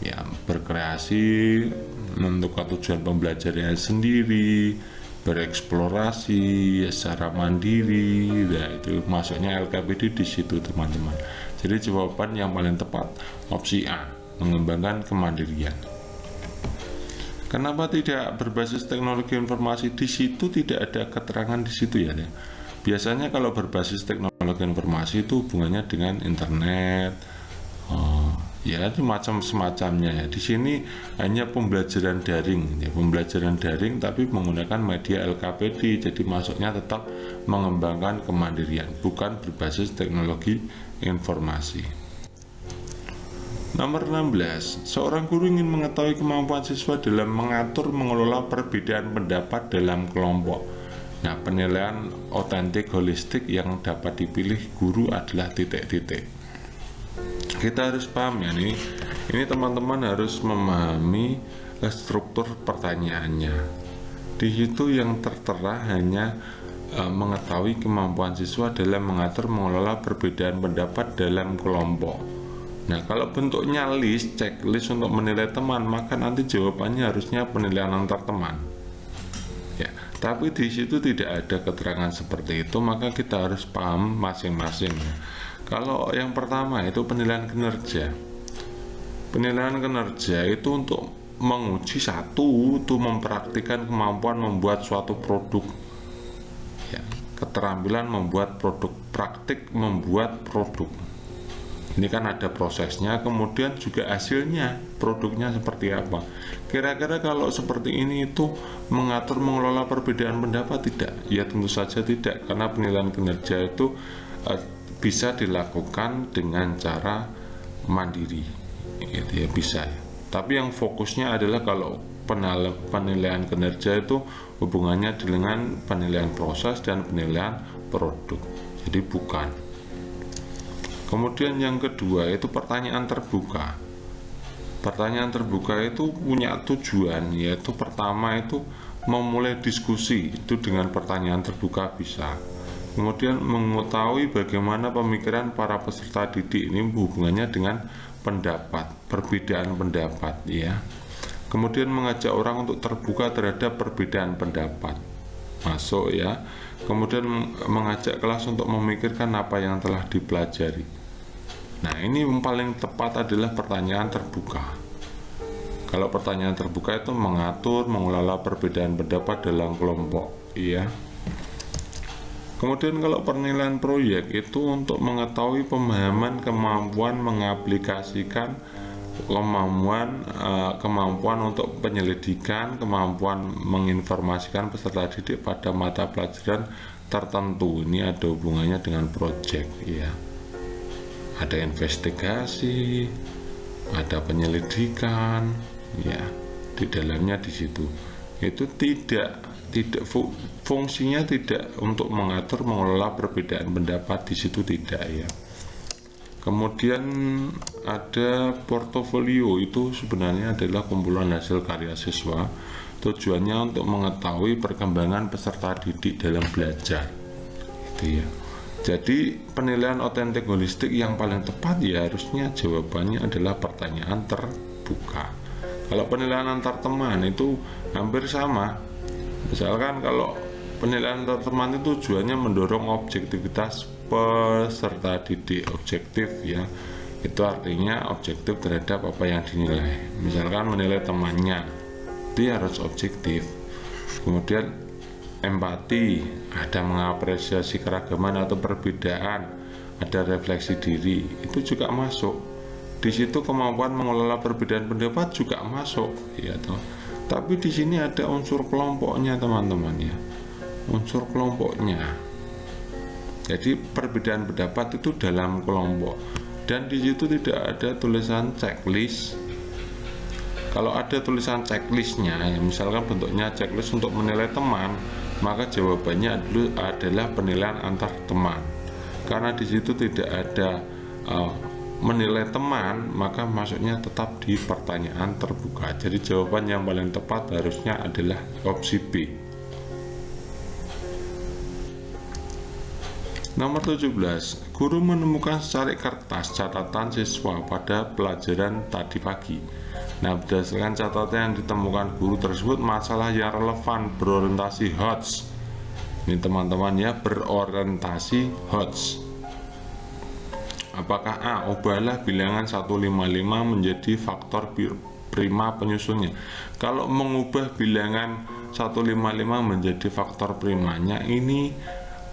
S1: ya, berkreasi, menentukan tujuan pembelajarannya sendiri, bereksplorasi ya, secara mandiri. Nah, itu masuknya LKPD di situ teman-teman. Jadi jawaban yang paling tepat opsi A, mengembangkan kemandirian. Kenapa tidak berbasis teknologi informasi? Di situ tidak ada keterangan di situ ya. Biasanya kalau berbasis teknologi informasi itu hubungannya dengan internet, ya itu macam semacamnya ya. Di sini hanya pembelajaran daring, ya, pembelajaran daring tapi menggunakan media LKPD. Jadi masuknya tetap mengembangkan kemandirian, bukan berbasis teknologi informasi. Nomor 16, seorang guru ingin mengetahui kemampuan siswa dalam mengatur mengelola perbedaan pendapat dalam kelompok. Nah, penilaian otentik holistik yang dapat dipilih guru adalah titik-titik. Kita harus paham ya nih. Ini teman-teman harus memahami struktur pertanyaannya. Di situ yang tertera hanya mengetahui kemampuan siswa dalam mengatur mengelola perbedaan pendapat dalam kelompok. Nah, kalau bentuknya list, checklist untuk menilai teman, maka nanti jawabannya harusnya penilaian antar teman. Ya, tapi di situ tidak ada keterangan seperti itu, maka kita harus paham masing-masing. Kalau yang pertama itu penilaian kinerja. Penilaian kinerja itu untuk menguji satu, itu mempraktikkan kemampuan membuat suatu produk. Ya, keterampilan membuat produk, praktik membuat produk. Ini kan ada prosesnya, kemudian juga hasilnya, produknya seperti apa. Kira-kira kalau seperti ini itu mengatur mengelola perbedaan pendapat tidak? Ya tentu saja tidak, karena penilaian kinerja itu bisa dilakukan dengan cara mandiri, gitu ya, bisa. Tapi yang fokusnya adalah kalau penilaian kinerja itu hubungannya dengan penilaian proses dan penilaian produk, jadi bukan. Kemudian yang kedua itu pertanyaan terbuka. Pertanyaan terbuka itu punya tujuan, yaitu pertama itu memulai diskusi, itu dengan pertanyaan terbuka bisa. Kemudian mengetahui bagaimana pemikiran para peserta didik, ini hubungannya dengan pendapat, perbedaan pendapat ya. Kemudian mengajak orang untuk terbuka terhadap perbedaan pendapat, masuk ya. Kemudian mengajak kelas untuk memikirkan apa yang telah dipelajari. Nah, ini yang paling tepat adalah pertanyaan terbuka. Kalau pertanyaan terbuka itu mengatur, mengelola perbedaan pendapat dalam kelompok, iya. Kemudian kalau penilaian proyek itu untuk mengetahui pemahaman, kemampuan mengaplikasikan, kemampuan untuk penyelidikan, kemampuan menginformasikan peserta didik pada mata pelajaran tertentu. Ini ada hubungannya dengan proyek, ya. Ada investigasi, ada penyelidikan, ya, di dalamnya di situ. Itu tidak fungsinya tidak untuk mengatur mengelola perbedaan pendapat, di situ tidak ya. Kemudian ada portofolio, itu sebenarnya adalah kumpulan hasil karya siswa Tujuannya untuk mengetahui perkembangan peserta didik dalam belajar, gitu ya. Jadi penilaian otentik holistik yang paling tepat ya harusnya jawabannya adalah pertanyaan terbuka. Kalau penilaian antar teman itu hampir sama. Misalkan kalau penilaian antar teman itu tujuannya mendorong objektivitas peserta didik, objektif ya. Itu artinya objektif terhadap apa yang dinilai. Misalkan menilai temannya, dia harus objektif. Kemudian empati, ada mengapresiasi keragaman atau perbedaan, ada refleksi diri, itu juga masuk. Di situ kemampuan mengelola perbedaan pendapat juga masuk, ya toh. Tapi di sini ada unsur kelompoknya, teman-teman ya. Unsur kelompoknya. Jadi perbedaan pendapat itu dalam kelompok. Dan di situ tidak ada tulisan checklist. Kalau ada tulisan checklistnya, ya misalkan bentuknya checklist untuk menilai teman, maka jawabannya adalah penilaian antar teman. Karena di situ tidak ada menilai teman, maka masuknya tetap di pertanyaan terbuka. Jadi jawaban yang paling tepat harusnya adalah opsi B. Nomor 17, guru menemukan secari kertas catatan siswa pada pelajaran tadi pagi. Nah, berdasarkan catatan yang ditemukan guru tersebut, masalah yang relevan berorientasi HOTS. Ini teman-teman ya, berorientasi HOTS. Apakah A, ubahlah bilangan 155 menjadi faktor prima penyusunnya. Kalau mengubah bilangan 155 menjadi faktor primanya, ini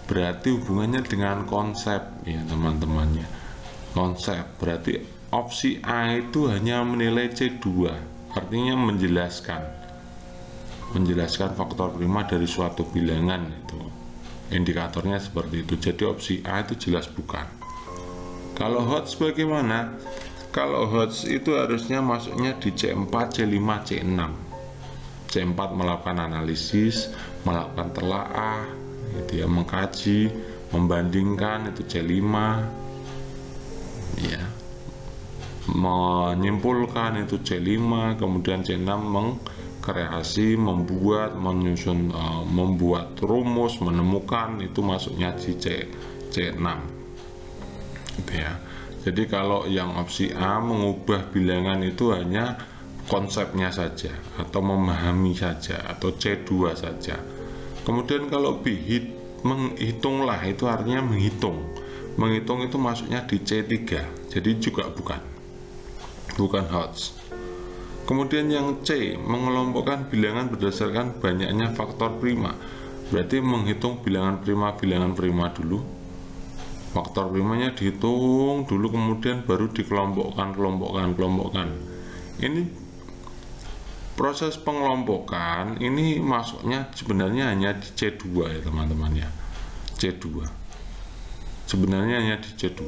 S1: berarti hubungannya dengan konsep ya teman-teman ya. Konsep berarti opsi A itu hanya menilai C2, artinya menjelaskan faktor prima dari suatu bilangan, itu indikatornya seperti itu. Jadi opsi A itu jelas bukan. Kalau HOTS bagaimana? Kalau HOTS itu harusnya masuknya di C4, C5, C6. C4 melakukan analisis, melakukan telaah, gitu ya, mengkaji, membandingkan, itu C5 ya, menyimpulkan, itu C5. Kemudian C6 mengkreasi, membuat, menyusun, membuat rumus, menemukan, itu masuknya di C6 gitu ya. Jadi kalau yang opsi A mengubah bilangan itu hanya konsepnya saja atau memahami saja, atau C2 saja. Kemudian kalau B, menghitunglah, itu artinya menghitung itu masuknya di C3, jadi juga bukan HOTS. Kemudian yang C, mengelompokkan bilangan berdasarkan banyaknya faktor prima, berarti menghitung bilangan prima dulu. Faktor primanya dihitung dulu, kemudian baru dikelompokkan. Ini proses pengelompokan ini masuknya sebenarnya hanya di C2 ya teman-teman ya. C2 sebenarnya hanya di C2.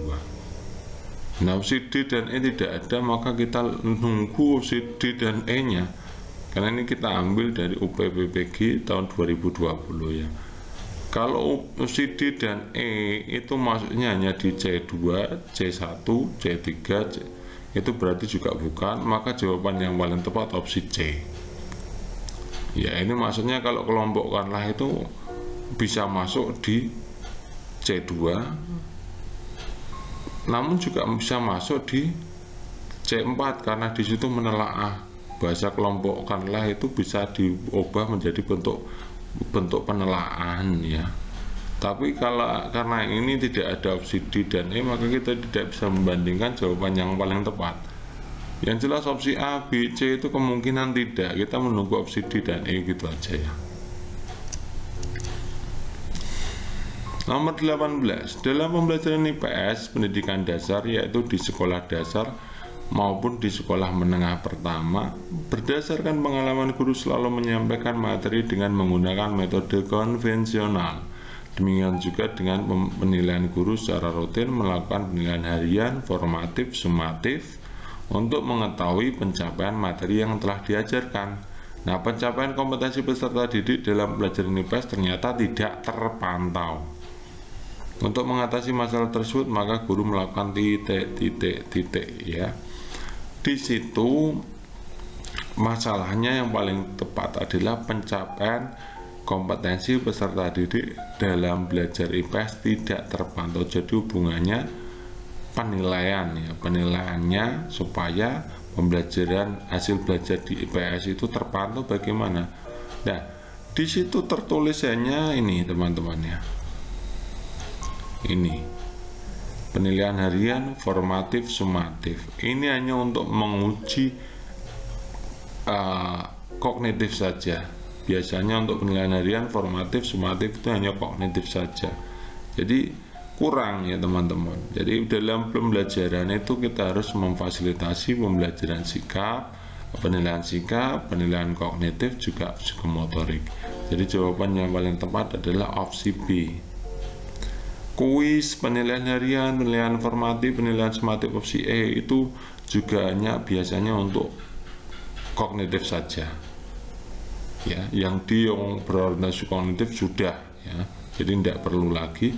S1: Nah, opsi D dan E tidak ada, maka kita nunggu opsi D dan E nya, karena ini kita ambil dari UPPPG tahun 2020 ya. Kalau opsi D dan E itu masuknya hanya di C2, C1, C3, itu berarti juga bukan, maka jawaban yang paling tepat opsi C. Ya, ini maksudnya kalau kelompokkanlah itu bisa masuk di C2, namun juga bisa masuk di C4 karena di situ menelaah. Bahasa kelompokkanlah itu bisa diubah menjadi bentuk penelaahan ya. Tapi karena ini tidak ada opsi D dan E, maka kita tidak bisa membandingkan jawaban yang paling tepat. Yang jelas opsi A, B, C itu kemungkinan tidak. Kita menunggu opsi D dan E gitu aja ya. Nomor 18, dalam pembelajaran IPS pendidikan dasar, yaitu di sekolah dasar maupun di sekolah menengah pertama, berdasarkan pengalaman guru selalu menyampaikan materi dengan menggunakan metode konvensional. Demikian juga dengan penilaian guru secara rutin melakukan penilaian harian, formatif, sumatif untuk mengetahui pencapaian materi yang telah diajarkan. Nah, pencapaian kompetensi peserta didik dalam pelajaran IPS ternyata tidak terpantau. Untuk mengatasi masalah tersebut, maka guru melakukan titik ya. Di situ Masalahnya yang paling tepat adalah pencapaian kompetensi peserta didik dalam belajar IPS tidak terpantau. Jadi hubungannya penilaian ya, penilaiannya supaya pembelajaran hasil belajar di IPS itu terpantau bagaimana. Nah, di situ tertulisannya ini teman-teman ya. Ini penilaian harian, formatif, sumatif. Ini hanya untuk menguji kognitif saja. Biasanya untuk penilaian harian, formatif, sumatif itu hanya kognitif saja. Jadi kurang ya teman-teman. Jadi dalam pembelajaran itu kita harus memfasilitasi pembelajaran sikap, penilaian kognitif, juga psikomotorik. Jadi jawaban yang paling tepat adalah opsi B. Kuis, penilaian harian, penilaian formatif, penilaian sumatif opsi E itu juga hanya biasanya untuk kognitif saja ya, yang berorientasi kognitif sudah ya, jadi tidak perlu lagi.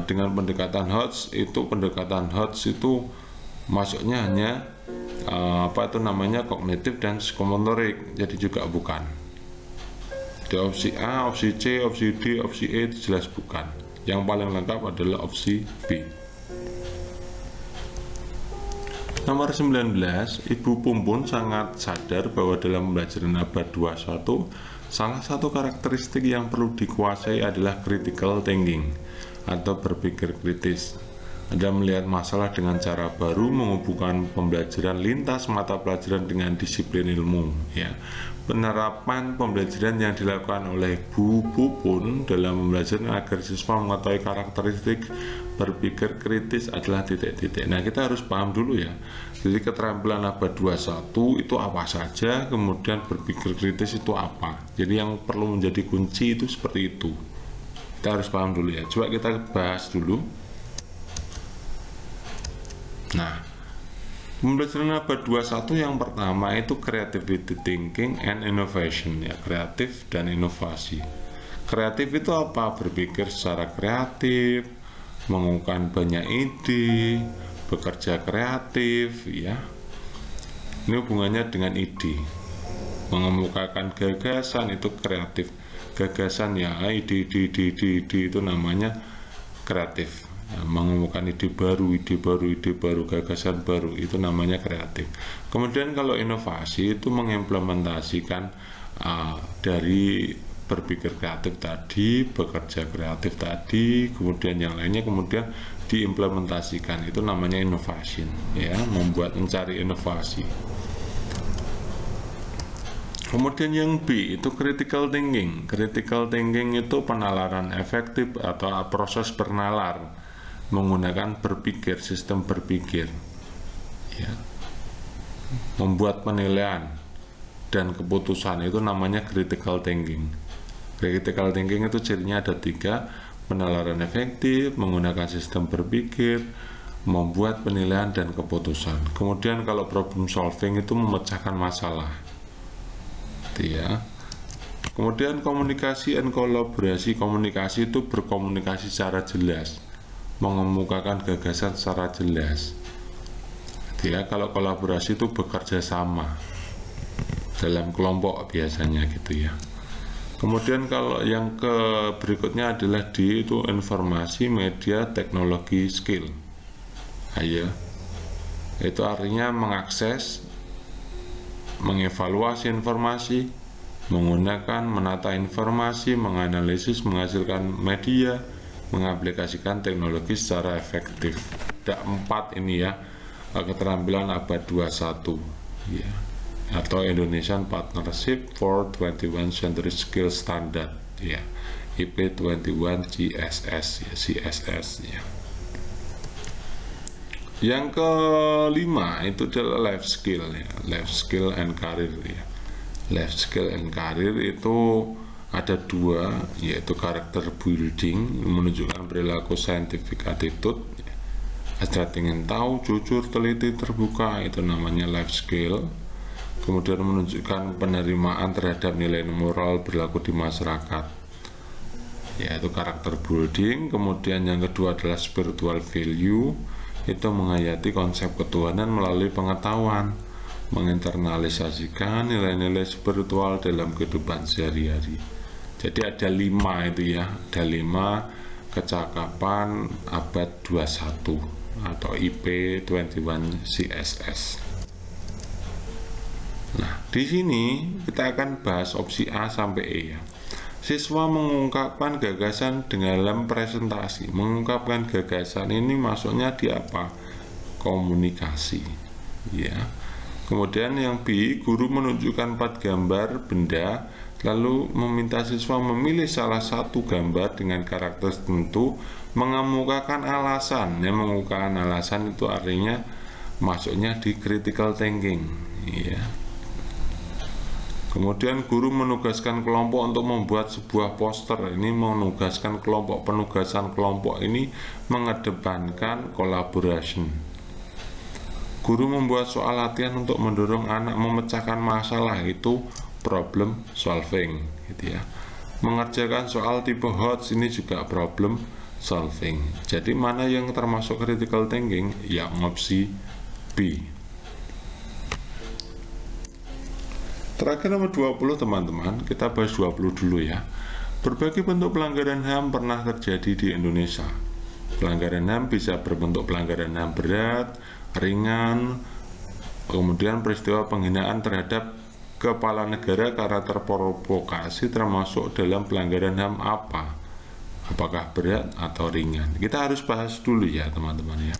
S1: Dengan pendekatan HOTS itu masuknya hanya kognitif dan psikomotorik, jadi juga bukan. Di opsi A, opsi C, opsi D, opsi E itu jelas bukan. Yang paling lengkap adalah opsi B. Nomor 19, Ibu Pumpun sangat sadar bahwa dalam pembelajaran abad 21, salah satu karakteristik yang perlu dikuasai adalah critical thinking atau berpikir kritis. Anda melihat masalah dengan cara baru, menghubungkan pembelajaran lintas mata pelajaran dengan disiplin ilmu ya. Penerapan pembelajaran yang dilakukan oleh Bu Pupun dalam pembelajaran agar siswa mengetahui karakteristik berpikir kritis adalah titik-titik. Nah, kita harus paham dulu ya. Jadi keterampilan abad 21 itu apa saja, kemudian berpikir kritis itu apa. Jadi yang perlu menjadi kunci itu seperti itu. Kita harus paham dulu ya. Coba kita bahas dulu. Nah, pembelajaran abad 21 yang pertama itu creativity thinking and innovation ya, kreatif dan inovasi. Kreatif itu apa? Berpikir secara kreatif, mengungkapkan banyak ide, bekerja kreatif ya. Ini hubungannya dengan ide. Mengemukakan gagasan itu kreatif. Gagasan ya, ide itu namanya kreatif. Mengemukakan ide baru, gagasan baru, itu namanya kreatif. Kemudian kalau inovasi itu mengimplementasikan dari berpikir kreatif tadi, bekerja kreatif tadi, kemudian yang lainnya kemudian diimplementasikan, itu namanya innovation ya, mencari inovasi. Kemudian yang B itu critical thinking. Critical thinking itu penalaran efektif atau proses bernalar menggunakan berpikir, sistem berpikir ya. Membuat penilaian dan keputusan itu namanya critical thinking. Critical thinking itu cirinya ada 3: penalaran efektif, menggunakan sistem berpikir, membuat penilaian dan keputusan. Kemudian kalau problem solving itu memecahkan masalah ya. Kemudian komunikasi dan kolaborasi. Komunikasi itu berkomunikasi secara jelas, mengemukakan gagasan secara jelas ya. Kalau kolaborasi itu bekerja sama dalam kelompok biasanya gitu ya. Kemudian kalau yang berikutnya adalah D itu informasi, media, teknologi, skill. Ayo, itu artinya mengakses, mengevaluasi informasi, menggunakan, menata informasi, menganalisis, menghasilkan media, mengaplikasikan teknologi secara efektif. Ada 4 ini ya, keterampilan abad 21 ya, atau Indonesian Partnership for 21 Century Skill Standard ya, IP21 CSS ya, CSS ya. Yang kelima itu adalah life skill ya, life skill and career ya. Life skill and career itu ada 2, yaitu character building, menunjukkan perilaku scientific attitude ya. Hasrat ingin tahu, jujur, teliti, terbuka, itu namanya life skill. Kemudian menunjukkan penerimaan terhadap nilai moral berlaku di masyarakat, yaitu character building. Kemudian yang kedua adalah spiritual value, itu menghayati konsep ketuhanan melalui pengetahuan, Menginternalisasikan nilai-nilai spiritual dalam kehidupan sehari-hari. Jadi ada 5 itu ya, ada 5 kecakapan abad 21 atau IP 21 CSS. Nah, di sini kita akan bahas opsi A sampai E ya. Siswa mengungkapkan gagasan dalam presentasi. Mengungkapkan gagasan ini maksudnya di apa? Komunikasi. Ya. Kemudian yang B, guru menunjukkan 4 gambar benda, lalu meminta siswa memilih salah satu gambar dengan karakter tertentu, mengemukakan alasan. Yang mengemukakan alasan itu artinya masuknya di critical thinking. Ya. Kemudian guru menugaskan kelompok untuk membuat sebuah poster. Ini menugaskan kelompok. Penugasan kelompok ini mengedepankan collaboration. Guru membuat soal latihan untuk mendorong anak memecahkan masalah, itu problem solving gitu ya. Mengerjakan soal tipe HOTS ini juga problem solving. Jadi mana yang termasuk critical thinking? Ya opsi B. Terakhir nomor 20 teman-teman, kita bahas 20 dulu ya. Berbagai bentuk pelanggaran HAM pernah terjadi di Indonesia. Pelanggaran HAM bisa berbentuk pelanggaran HAM berat, ringan, kemudian peristiwa penghinaan terhadap kepala negara karena terprovokasi termasuk dalam pelanggaran HAM apa? Apakah berat atau ringan? Kita harus bahas dulu ya teman-teman ya.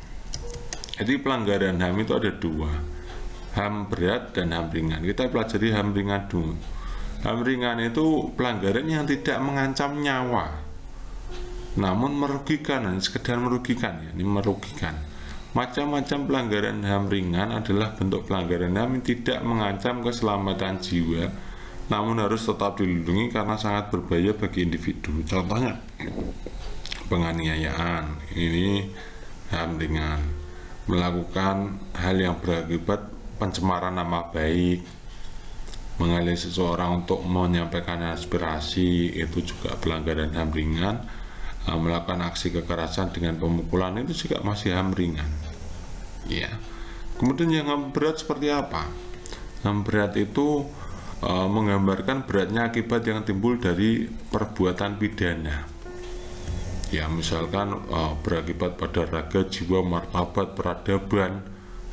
S1: Jadi pelanggaran HAM itu ada 2, HAM berat dan HAM ringan. Kita pelajari HAM ringan dulu. HAM ringan itu pelanggaran yang tidak mengancam nyawa, namun merugikan, sekedar merugikan ya, ini merugikan. Macam-macam pelanggaran HAM ringan adalah bentuk pelanggaran HAM yang tidak mengancam keselamatan jiwa, namun harus tetap dilindungi karena sangat berbahaya bagi individu. Contohnya penganiayaan, ini HAM ringan. Melakukan hal yang berakibat pencemaran nama baik, mengalih seseorang untuk menyampaikan aspirasi, itu juga pelanggaran HAM ringan. Melakukan aksi kekerasan dengan pemukulan itu juga masih HAM ringan ya. Kemudian yang HAM berat seperti apa? HAM berat itu menggambarkan beratnya akibat yang timbul dari perbuatan pidana ya, misalkan berakibat pada raga, jiwa, martabat, peradaban,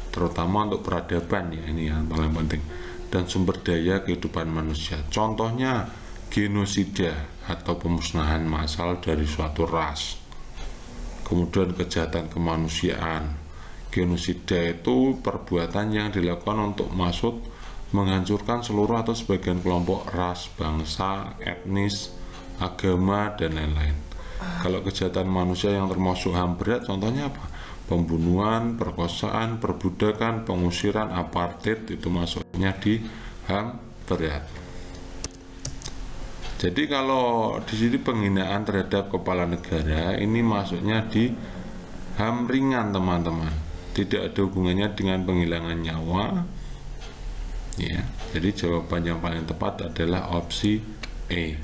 S1: terutama untuk peradaban ya, ini yang paling penting, dan sumber daya kehidupan manusia. Contohnya genosida atau pemusnahan massal dari suatu ras. Kemudian kejahatan kemanusiaan. Genosida itu perbuatan yang dilakukan untuk maksud menghancurkan seluruh atau sebagian kelompok ras, bangsa, etnis, agama, dan lain-lain. Kalau kejahatan manusia yang termasuk HAM berat, contohnya apa? Pembunuhan, perkosaan, perbudakan, pengusiran, apartheid, itu masuknya di HAM berat. Jadi kalau di sini penghinaan terhadap kepala negara ini masuknya di HAM ringan teman-teman, tidak ada hubungannya dengan penghilangan nyawa ya. Jadi jawaban yang paling tepat adalah opsi E.